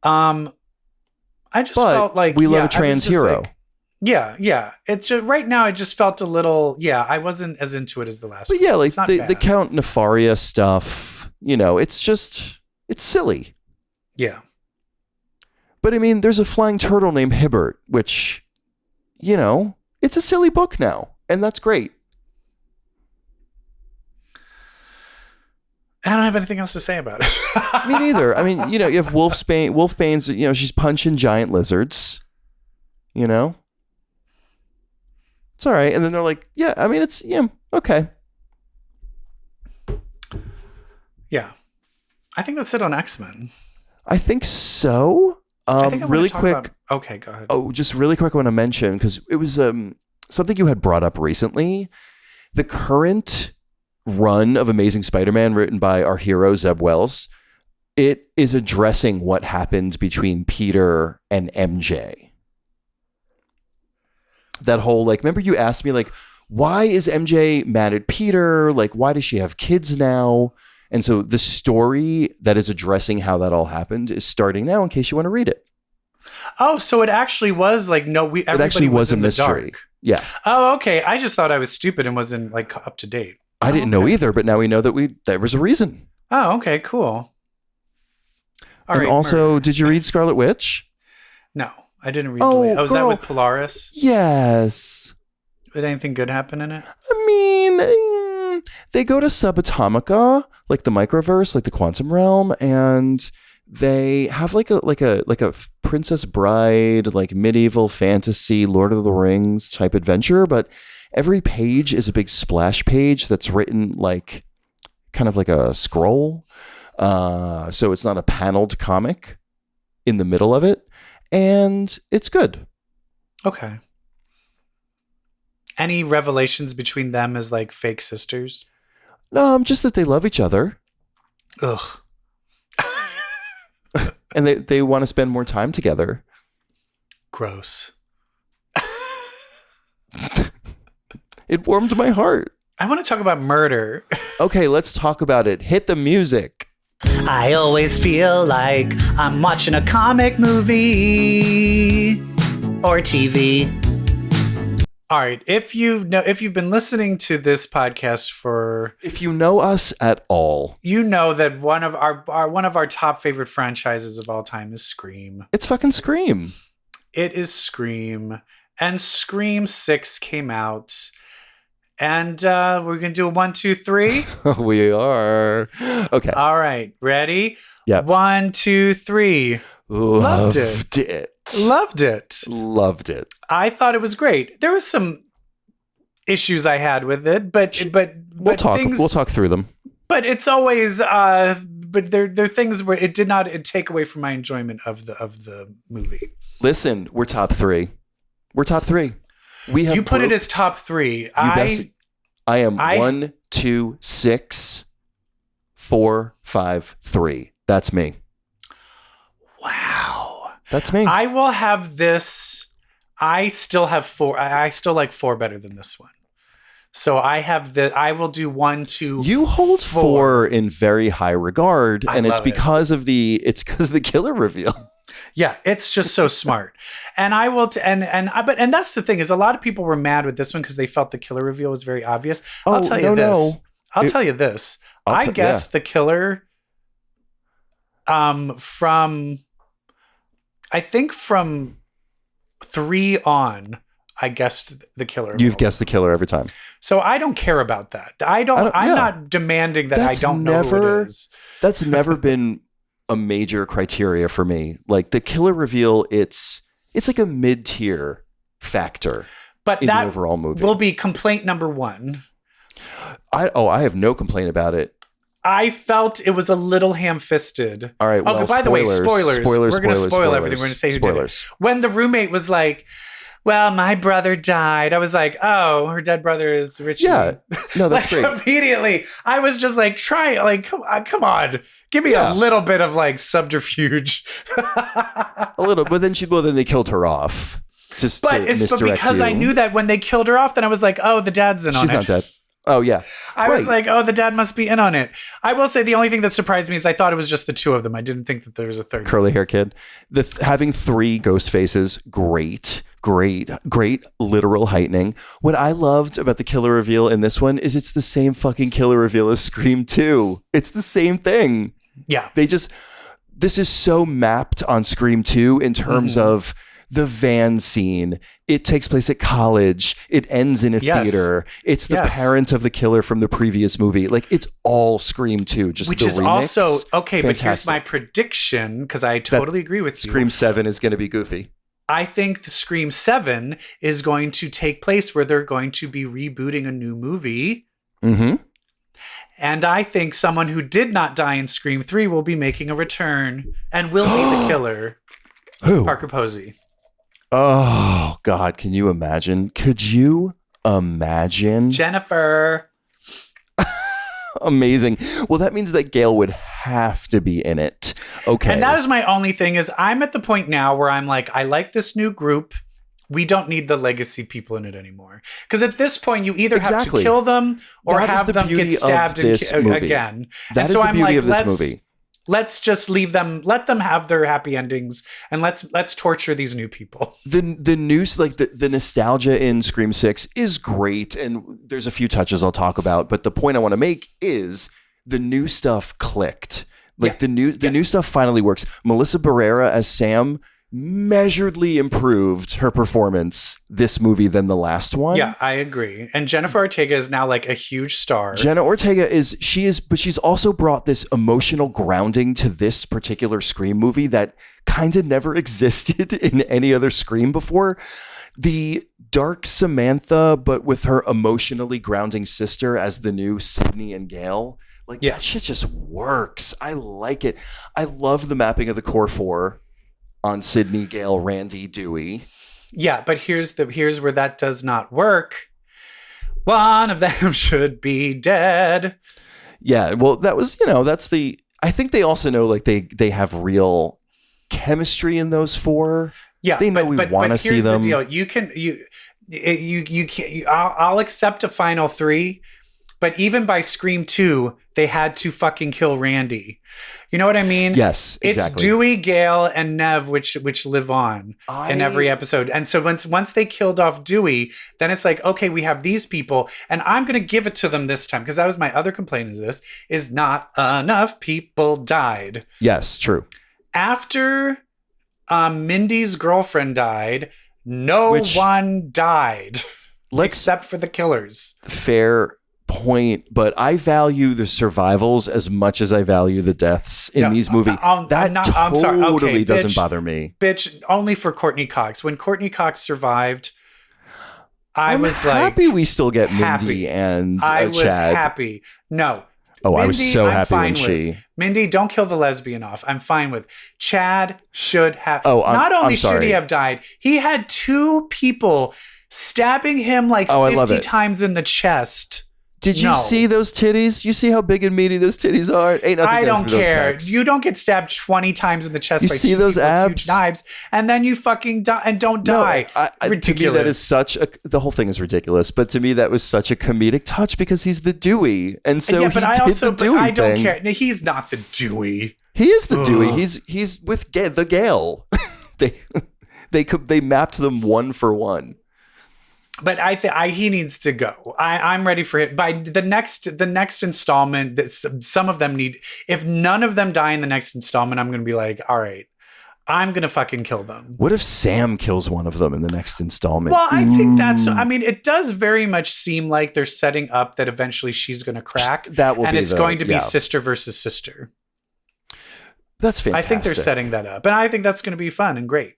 I just felt like we love a trans hero. Like, yeah. It's just right now. I just felt a little. Yeah, I wasn't as into it as the last. But yeah, like the Count Nefaria stuff. It's silly. Yeah. But I mean, there's a flying turtle named Hibbert, which, it's a silly book now, and that's great. I don't have anything else to say about it. Me neither. I mean, you have Wolfbane's, she's punching giant lizards. It's all right. And then they're like, yeah, I mean, it's, okay. Yeah. I think that's it on X-Men. I think so. I think really quick. Okay, go ahead. Oh, just really quick. I want to mention, because it was something you had brought up recently. The current run of Amazing Spider-Man written by our hero, Zeb Wells, it is addressing what happened between Peter and MJ. That whole, remember you asked me, why is MJ mad at Peter? Why does she have kids now? And so the story that is addressing how that all happened is starting now, in case you want to read it. Oh, so it actually was everybody it actually was in a mystery. The dark. Yeah. Oh, okay. I just thought I was stupid and wasn't up to date. I didn't know either, but now we know that there was a reason. Oh, okay, cool. All right. Also, did you read Scarlet Witch? No, I didn't read. Was that with Polaris? Yes. Did anything good happen in it? I mean, they go to Subatomica, like the microverse, like the quantum realm, and they have like a Princess Bride, medieval fantasy, Lord of the Rings type adventure, but every page is a big splash page that's written kind of like a scroll. So it's not a paneled comic in the middle of it. And it's good. Okay. Any revelations between them as fake sisters? Just that they love each other. Ugh. And they want to spend more time together. Gross. It warmed my heart. I want to talk about murder. Okay, let's talk about it. Hit the music. I always feel like I'm watching a comic movie or TV. All right, if you've been listening to this podcast if you know us at all, you know that one of our top favorite franchises of all time is Scream. It's fucking Scream. It is Scream, and Scream 6 came out. And we're going to do a 1, 2, 3. We are. Okay. All right. Ready? Yeah. 1, 2, 3. Loved it. Loved it. Loved it. I thought it was great. There was some issues I had with it, but we'll talk through them. But it's always but there are things where it did not take away from my enjoyment of the movie. Listen, we're top 3. We're top 3. We have you put it as top 3. I am 1, 2, 6, 4, 5, 3. That's me. Wow. That's me. I will have this. I still have 4. I still like 4 better than this one. So I will do 1, 2. You hold 4 in very high regard, and it's because of the killer reveal. Yeah, it's just so smart. And I will and that's the thing is a lot of people were mad with this one because they felt the killer reveal was very obvious. I'll tell you this. I'll tell you this. I guess the killer from 3 on, I guessed the killer. You've guessed the killer every time. So I don't care about that. I'm not demanding that I don't know who it is. That's never been a major criteria for me. Like the killer reveal, it's like a mid-tier factor in the overall movie. Will be complaint number 1. I have no complaint about it. I felt it was a little ham-fisted. All right. Well, by the way, spoilers. We're going to spoil everything. We're going to say who did it. When the roommate was like, well, my brother died. I was like, oh, her dead brother is Richie. Yeah. No, that's great. Immediately, I was just like, come on. Give me a little bit of like subterfuge. A little, but then they killed her off. But because I knew that when they killed her off, then I was like, oh, the dad's in on it. She's not dead. Oh, yeah. I was like, oh, the dad must be in on it. I will say the only thing that surprised me is I thought it was just the 2 of them. I didn't think that there was a third. Curly hair kid. Having 3 ghost faces, great literal heightening. What I loved about the killer reveal in this one is it's the same fucking killer reveal as Scream 2. It's the same thing. Yeah. This is so mapped on Scream 2 in terms of the van scene. It takes place at college. It ends in a theater. It's the parent of the killer from the previous movie. Like it's all Scream 2. Which is remix. Also okay. Fantastic. But here's my prediction because I totally agree with you. Scream 7 is going to be goofy. I think the Scream 7 is going to take place where they're going to be rebooting a new movie. Mm-hmm. And I think someone who did not die in Scream 3 will be making a return and will be the killer. Who? Parker Posey. Oh, God. Can you imagine? Could you imagine? Jennifer. Amazing. Well, that means that Gail would have to be in it. Okay. And that is my only thing is I'm at the point now where I'm like, I like this new group. We don't need the legacy people in it anymore. Because at this point, you either have to kill them or have them get stabbed again. That is the beauty of this movie. Let's just leave them, let them have their happy endings, and let's torture these new people. The news, like the nostalgia in Scream 6 is great, and there's a few touches I'll talk about, but the point I want to make is the new stuff clicked. Like the new stuff finally works. Melissa Barrera as Sam measuredly improved her performance this movie than the last one. Yeah, I agree. And Jennifer Ortega is now like a huge star. Jenna Ortega but she's also brought this emotional grounding to this particular Scream movie that kind of never existed in any other Scream before. The dark Samantha, but with her emotionally grounding sister as the new Sydney and Gail. Like that shit just works. I like it. I love the mapping of the core 4 on Sydney, Gail, Randy, Dewey. Yeah, but here's where that does not work. One of them should be dead. Yeah, well, that was, I think they also know like they have real chemistry in those 4. Yeah, they know we want to see them. The deal. I'll accept a final 3, but even by Scream 2, they had to fucking kill Randy. You know what I mean? Yes, exactly. It's Dewey, Gail, and Nev which live on in every episode. And so once they killed off Dewey, then it's like, okay, we have these people, and I'm going to give it to them this time because that was my other complaint. Is not enough people died. Yes, true. After Mindy's girlfriend died, no one died except for the killers. Fair point, but I value the survivals as much as I value the deaths in these movies. Totally doesn't bother me. Bitch, only for Courtney Cox. When Courtney Cox survived, I'm was happy we still get Mindy and Chad. I was happy. No. Oh, Mindy, I was so happy when Mindy, don't kill the lesbian off. I'm fine with. Chad should have. Oh, not only should he have died, he had 2 people stabbing him like Oh, I love 50 it. times in the chest. Did you No. see those titties? You see how big and meaty those titties are? Ain't nothing I going don't through those care. pecs. You don't get stabbed 20 times in the chest You by see two those people with abs? huge knives, and then you fucking die and don't No, die. Ridiculous. To me, that is the whole thing is ridiculous. But to me, that was such a comedic touch because he's the Dewey, and so yeah, but he I did also, the Dewey but I don't thing. care. No, he's not the Dewey. He is the Ugh. Dewey. He's with the Gale. they mapped them one for one. But he needs to go. I'm ready for it. By the next installment, that some of them need. If none of them die in the next installment, I'm going to be like, all right, I'm going to fucking kill them. What if Sam kills one of them in the next installment? Well, I think I mean, it does very much seem like they're setting up that eventually she's going to crack. That will and be it's going to be sister versus sister. That's fantastic. I think they're setting that up, and I think that's going to be fun and great.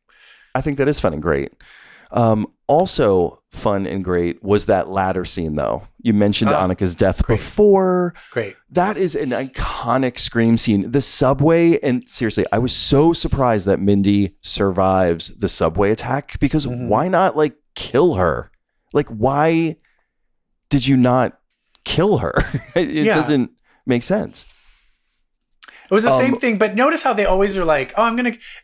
I think that is fun and great. Also fun and great was that ladder scene, though. You mentioned Annika's death before. Great. That is an iconic Scream scene. The subway, and seriously, I was so surprised that Mindy survives the subway attack because why not like kill her? Like, why did you not kill her? It doesn't make sense. It was the same thing, but notice how they always are like, oh,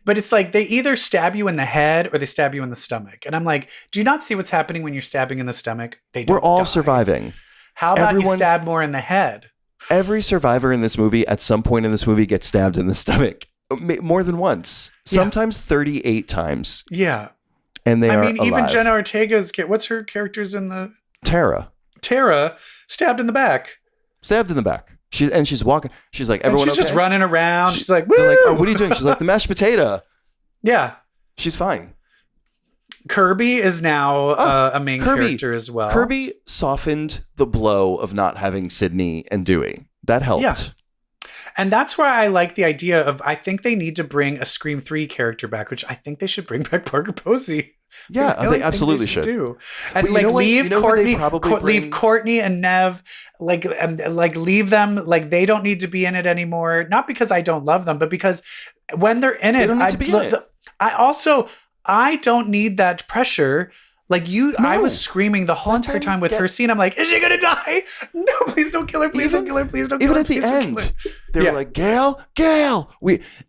but it's like they either stab you in the head or they stab you in the stomach. And I'm like, do you not see what's happening when you're stabbing in the stomach? We're all die. surviving. How about you stab more in the head? Every survivor in this movie, at some point in this movie, gets stabbed in the stomach more than once, sometimes 38 times. Yeah. And they are alive. Even Jenna Ortega's, what's her character's in the... Tara, stabbed in the back. Stabbed in the back. She's walking. She's like, everyone she's okay? just running around. She's like, woo! They're like, oh, what are you doing? She's like, the mashed potato. Yeah. She's fine. Kirby is now a main character as well. Kirby softened the blow of not having Sydney and Dewey. That helped. Yeah. And that's why I like the idea of, I think they need to bring a Scream 3 character back, which I think they should bring back Parker Posey. Yeah, they absolutely should. Do. And leave Courtney and Nev, leave them, like they don't need to be in it anymore. Not because I don't love them, but because when they're in it, I don't need that pressure. Like I was screaming the whole entire time with her scene. I'm like, is she gonna die? No, please don't kill her. Please don't kill her. Please don't kill her. Even at the end, they were like, Gail.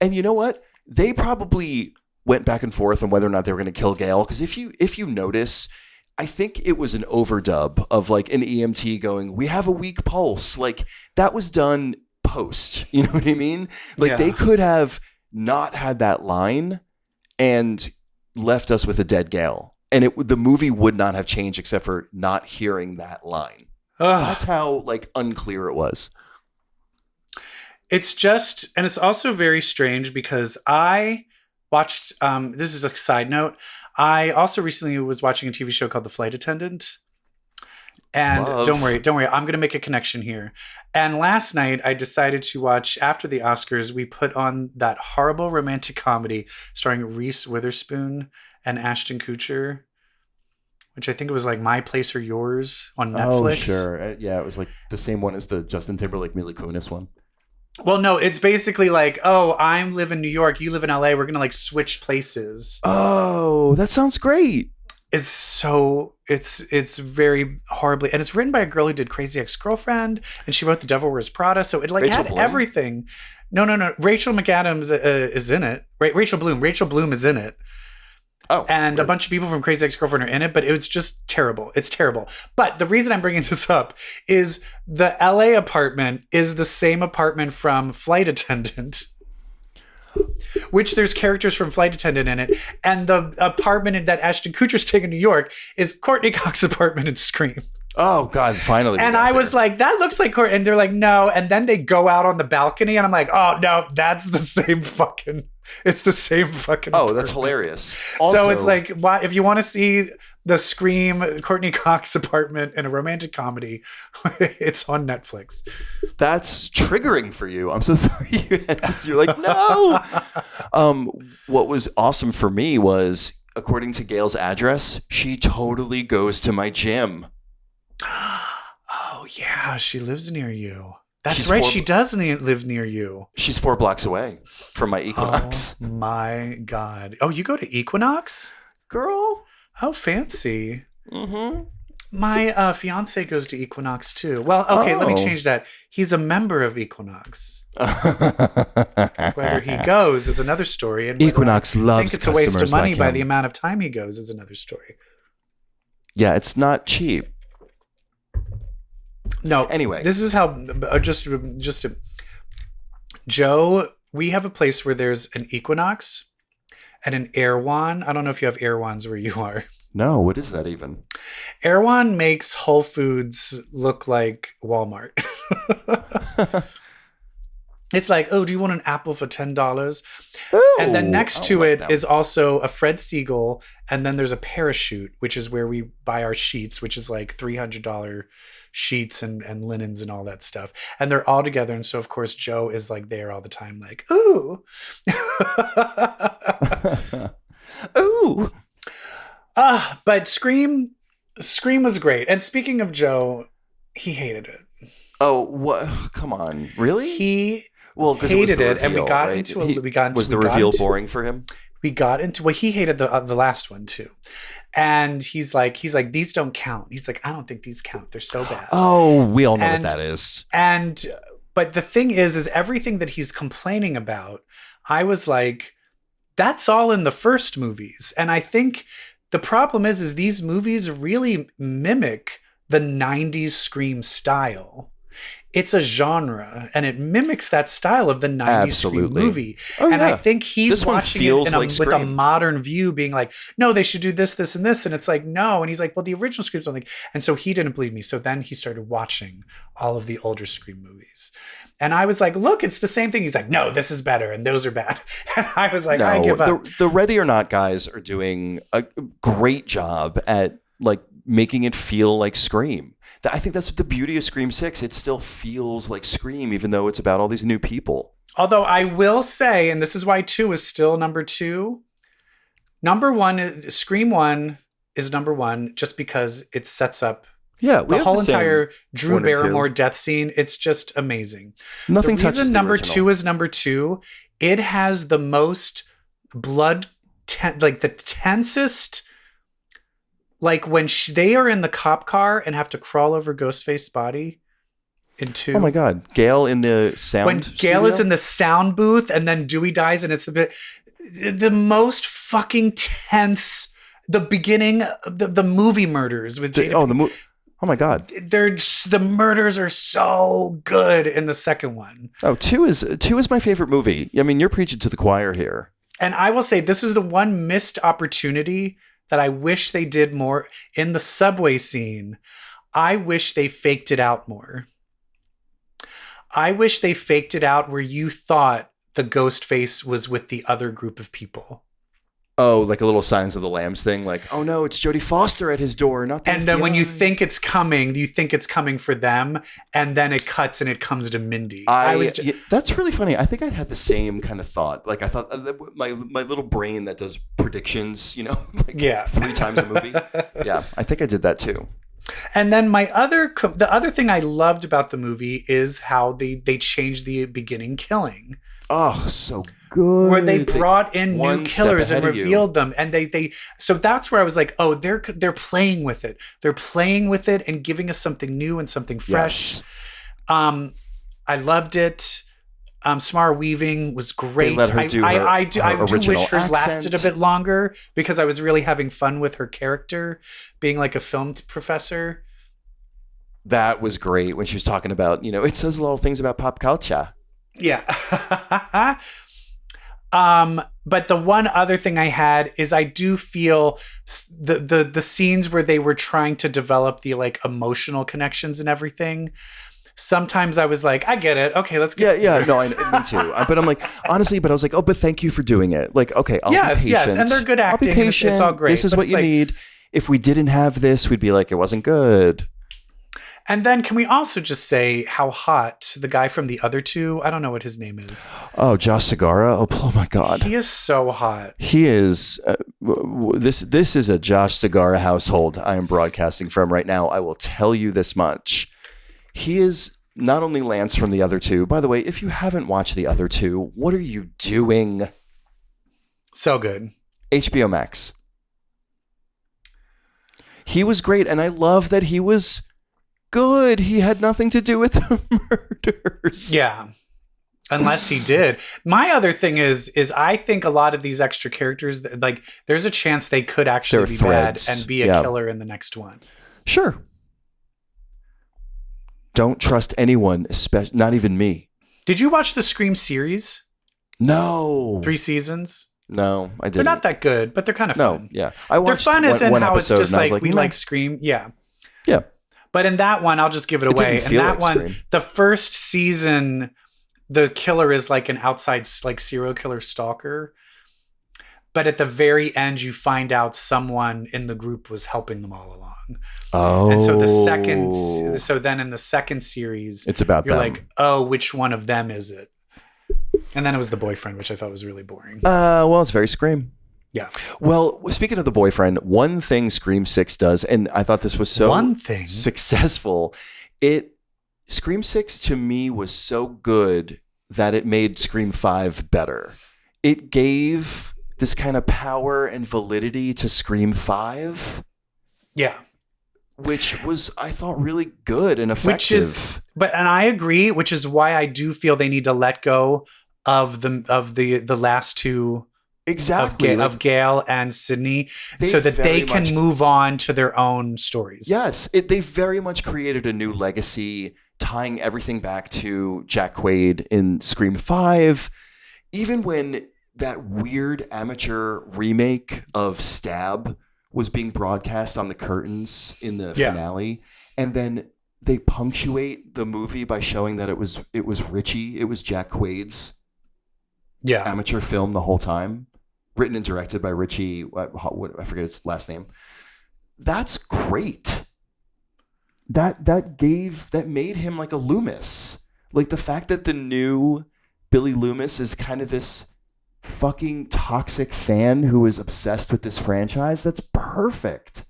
And you know what? They probably went back and forth on whether or not they were going to kill Gail. Because if you notice, I think it was an overdub of like an EMT going, we have a weak pulse. Like that was done post. You know what I mean? Like they could have not had that line and left us with a dead Gail. And the movie would not have changed except for not hearing that line. That's how like unclear it was. It's just, and it's also very strange because I watched, this is a side note. I also recently was watching a TV show called The Flight Attendant. And don't worry, I'm going to make a connection here. And last night I decided to watch, after the Oscars, we put on that horrible romantic comedy starring Reese Witherspoon and Ashton Kutcher, which I think it was like My Place or Yours on Netflix. Oh, sure. Yeah, it was like the same one as the Justin Timberlake Mila Kunis one. Well, no, it's basically like, oh, I live in New York, you live in LA, we're going to like switch places. Oh, that sounds great. It's very horribly, and it's written by a girl who did Crazy Ex-Girlfriend, and she wrote The Devil Wears Prada, so it like Rachel had Bloom? everything. No. Rachel McAdams is in it. Rachel Bloom is in it. Oh, and a bunch of people from Crazy Ex-Girlfriend are in it, but it was just terrible. It's terrible. But the reason I'm bringing this up is the LA apartment is the same apartment from Flight Attendant, which there's characters from Flight Attendant in it. And the apartment that Ashton Kutcher's taking in New York is Courtney Cox's apartment in Scream. Oh, God, finally. And I was like, that looks like Courtney. And they're like, no. And then they go out on the balcony and I'm like, oh, no, that's the same fucking... It's the same fucking. Oh, that's hilarious. Also, so it's like, if you want to see the Scream Courtney Cox apartment in a romantic comedy, it's on Netflix. That's triggering for you. I'm so sorry. You're like, no. What was awesome for me was, according to Gail's address, she totally goes to my gym. Oh yeah, she lives near you. That's right. She does live near you. She's 4 blocks away from my Equinox. Oh my God. Oh, you go to Equinox? Girl. How fancy. My fiance goes to Equinox too. Well, okay, let me Oh. change that. He's a member of Equinox. Whether he goes is another story. And whether Equinox I loves think it's a waste of customers money like by him. the amount of time he goes is another story. Yeah, it's not cheap. No. Anyway. This is how Joe, we have a place where there's an Equinox and an Erewhon. I don't know if you have Erewhons where you are. No, what is that even? Erewhon makes Whole Foods look like Walmart. It's like, oh, do you want an apple for $10? And then next to it is also a Fred Siegel, and then there's a Parachute, which is where we buy our sheets, which is like $300 sheets and linens and all that stuff. And they're all together. And so, of course, Joe is like there all the time, like, ooh. Ooh. But Scream was great. And speaking of Joe, he hated it. Oh, what? Come on. Really? He because hated it, it, and we got into Was the reveal boring for him? We got into he hated the last one too, and he's like these don't count. He's like, I don't think these count. They're so bad. Oh, we all know what that is. But the thing is everything that he's complaining about, I was like, that's all in the first movies, and I think the problem is these movies really mimic the 90s Scream style. It's a genre, and it mimics that style of the 90s Scream movie. Oh, and yeah. I think he's watching it with a Scream. modern view, being like, no, they should do this, this, and this. And it's like, no. And he's like, well, the original Scream's something. And so he didn't believe me. So then he started watching all of the older Scream movies. And I was like, look, it's the same thing. He's like, no, this is better, and those are bad. And I was like, I give up. The Ready or Not guys are doing a great job at like making it feel like Scream. I think that's the beauty of Scream 6. It still feels like Scream, even though it's about all these new people. Although I will say, and this is why 2 is still number 2. Number 1, Scream 1 is number 1 just because it sets up the whole entire Drew Barrymore death scene. It's just amazing. Nothing the touches reason the number original. 2 is number 2. It has the most blood, like the tensest. Like when they are in the cop car and have to crawl over Ghostface's body in 2. Oh my God. Gail in the sound When Gail is in the sound booth and then Dewey dies and it's the most fucking tense, the beginning, the movie murders with Jada. Oh my God. The murders are so good in the second one. Oh, 2 is my favorite movie. I mean, you're preaching to the choir here. And I will say this is the one missed opportunity that I wish they did more in the subway scene. I wish they faked it out more. I wish they faked it out where you thought the ghost face was with the other group of people. Oh, like a little Signs of the Lambs thing. Like, oh no, it's Jodie Foster at his door, not the And then when FBI. you think it's coming, you think it's coming for them, and then it cuts and it comes to Mindy. That's really funny. I think I had the same kind of thought. Like I thought my little brain that does predictions, like 3 times a movie. Yeah, I think I did that too. And then the other thing I loved about the movie is how they changed the beginning killing. Oh, so good. Where they brought in new killers and revealed them, and so that's where I was like, oh, they're playing with it. They're playing with it and giving us something new and something fresh. Yes. I loved it. Samara Weaving was great. They let her do I her do original wish hers accent. lasted a bit longer because I was really having fun with her character being like a film professor. That was great when she was talking about, it says a lot of things about pop culture. Yeah. But the one other thing I had is I do feel the scenes where they were trying to develop the like emotional connections and everything. Sometimes I was like, I get it. Okay, let's get me too. But I'm like, honestly, but I was like, oh, but thank you for doing it. Like, okay, I'll be patient. Yes, and they're good acting. I'll be patient. It's all great. This is what you need. If we didn't have this, we'd be like, it wasn't good. And then can we also just say how hot the guy from the other 2, I don't know what his name is. Oh, Josh Segarra. Oh my God. He is so hot. He is. This is a Josh Segarra household I am broadcasting from right now. I will tell you this much. He is not only Lance from the other 2. By the way, if you haven't watched the other 2, what are you doing? So good. HBO Max. He was great, and I love that he was good. He had nothing to do with the murders. Yeah. Unless he did. My other thing is I think a lot of these extra characters, like, there's a chance they could actually They're be threads. bad and be a killer in the next one. Sure. Don't trust anyone, especially not even me. Did you watch the Scream series? No. 3 seasons? No, I didn't. They're not that good, but they're kind of fun. No, yeah. I watched they're fun as in one how it's episode just and I was like we "Meh." like Scream. Yeah. Yeah. But in that one, I'll just give it away. didn't In feel that like one, Scream. the first season, the killer is like an outside like serial killer stalker. But at the very end, you find out someone in the group was helping them all along. Oh. And so then in the second series, It's about you're them. like, oh, which one of them is it? And then it was the boyfriend, which I thought was really boring. Well, it's very Scream. Yeah. Well, speaking of the boyfriend, one thing Scream 6 does, and I thought this was so successful, Scream 6 to me was so good that it made Scream 5 better. It gave this kind of power and validity to Scream 5. Yeah. Which was, I thought, really good and effective. And I agree, which is why I do feel they need to let go of the last two. Exactly. Of Gail and Sydney, so that they can move on to their own stories. Yes. They very much created a new legacy, tying everything back to Jack Quaid in Scream 5. Even when that weird amateur remake of Stab was being broadcast on the curtains in the finale, and then they punctuate the movie by showing that it was Richie, it was Jack Quaid's amateur film the whole time, written and directed by Richie. I forget his last name. That's great. That made him like a Loomis. Like the fact that the new Billy Loomis is kind of this fucking toxic fan who is obsessed with this franchise. That's perfect.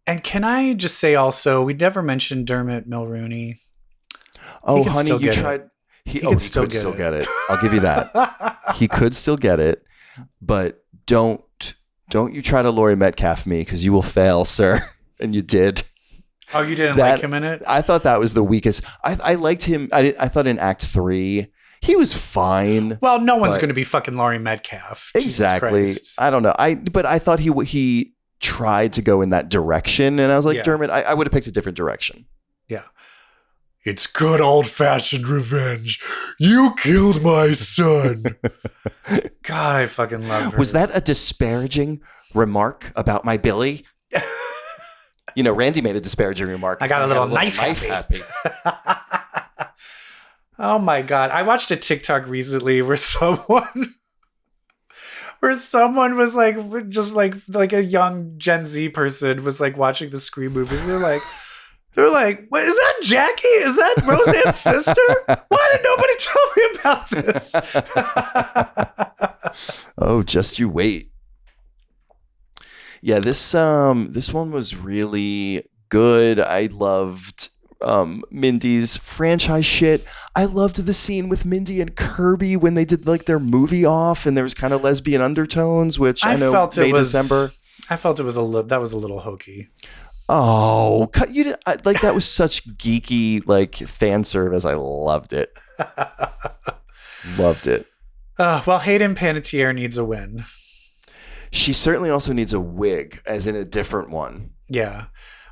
And can I just say also, we never mentioned Dermot Mulroney. Oh, honey, you tried. He could still get it. I'll give you that. He could still get it, but don't you try to Laurie Metcalf me, because you will fail, sir. And you did. Oh, you didn't like him in it? I thought that was the weakest. I liked him. I thought in Act 3 he was fine. Well, no one's going to be fucking Laurie Metcalf. Exactly. I don't know. But I thought he tried to go in that direction, and I was like, Dermot, I would have picked a different direction. Yeah. It's good old-fashioned revenge. You killed my son. God, I fucking love her. Was that a disparaging remark about my Billy? You know, Randy made a disparaging remark. I got a little knife happy. Oh my God. I watched a TikTok recently where someone was like, just like a young Gen Z person was like watching the Scream movies. They're like, what is that, Jackie? Is that Roseanne's sister? Why did nobody tell me about this? Oh, just you wait. Yeah, this one was really good. I loved Mindy's franchise shit. I loved the scene with Mindy and Kirby when they did like their movie off, and there was kind of lesbian undertones, which I know felt May December. I felt it was a little hokey. Oh, you did like that was such geeky like fan service. I loved it. Loved it. Well, Hayden Panettiere needs a win. She certainly also needs a wig, as in a different one. Yeah.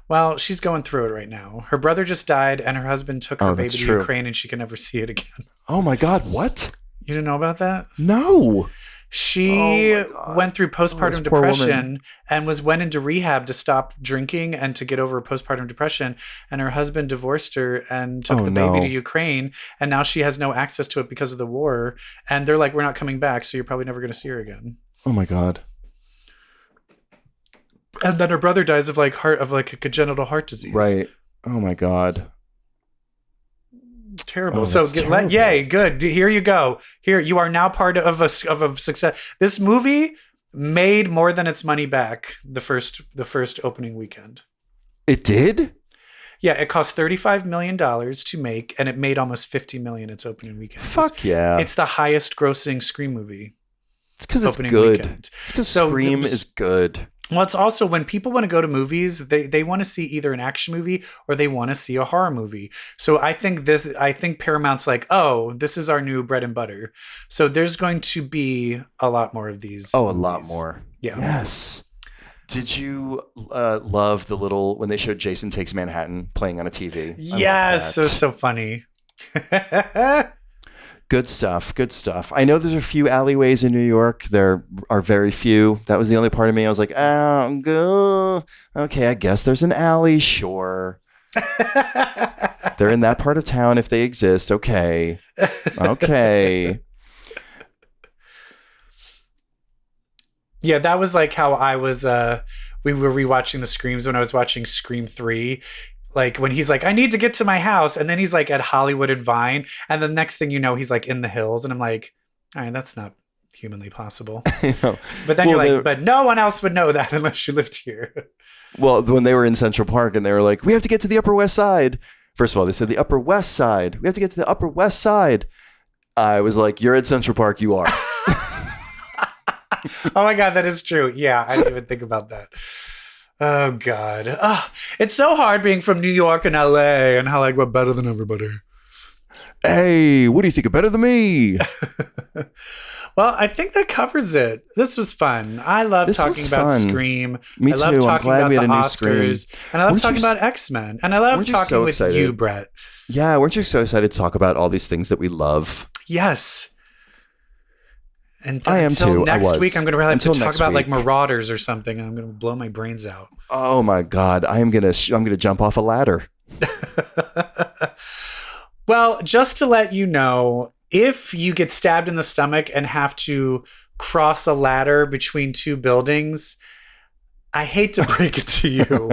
Well, she's going through it right now. Her brother just died, and her husband took her baby to Ukraine, and she can never see it again. Oh my God! What? You didn't know about that? No. She went through postpartum depression and went into rehab to stop drinking and to get over postpartum depression. And her husband divorced her and took the baby to Ukraine. And now she has no access to it because of the war. And they're like, we're not coming back, so you're probably never going to see her again. Oh my God. And then her brother dies of like a congenital heart disease. Right. Oh my God. Terrible. Oh, so yay, good. Here you go. Here you are now part of a success. This movie made more than its money back the first opening weekend. It did? Yeah, it cost $35 million to make, and it made almost $50 million its opening weekend. Fuck yeah. It's the highest grossing Scream movie. It's because it's good. Weekend. It's because Scream is good. Well, it's also when people want to go to movies, they want to see either an action movie or they want to see a horror movie. So I think Paramount's like, oh, this is our new bread and butter. So there's going to be a lot more of these. Oh, movies. a lot more. Yeah. Yes. Did you love the little when they showed Jason Takes Manhattan playing on a TV? Yes, it was so funny. Good stuff. Good stuff. I know there's a few alleyways in New York. There are very few. That was the only part of me. I was like, oh, go. Okay, I guess there's an alley. Sure. They're in that part of town if they exist. Okay. Okay. Yeah, that was like how I was. We were rewatching the Screams when I was watching Scream 3. Like when he's like, I need to get to my house. And then he's like at Hollywood and Vine. And the next thing you know, he's like in the hills. And I'm like, all right, that's not humanly possible. But then you're like, but no one else would know that unless you lived here. Well, when they were in Central Park and they were like, we have to get to the Upper West Side. First of all, they said the Upper West Side. We have to get to the Upper West Side. I was like, you're at Central Park. You are. Oh my God, that is true. Yeah, I didn't even think about that. Oh God. It's so hard being from New York and LA and how like we're better than everybody. Hey, what do you think of better than me? Well, I think that covers it. This was fun. I love talking about Scream. Me I love too. talking I'm glad about we had the a new Oscars. Scream. And I love talking about X-Men. And I love talking with you, Brett. Yeah, weren't you so excited to talk about all these things that we love? Yes. And I am too. Next week, I'm going to have to talk about like week. Marauders or something, and I'm going to blow my brains out. Oh my God, I'm gonna jump off a ladder. Well, just to let you know, if you get stabbed in the stomach and have to cross a ladder between two buildings, I hate to break it to you,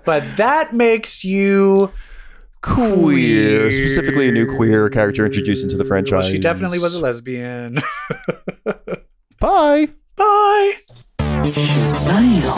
but that makes you queer. Specifically, a new queer character introduced into the franchise. Well, she definitely was a lesbian. Bye. Bye. Damn.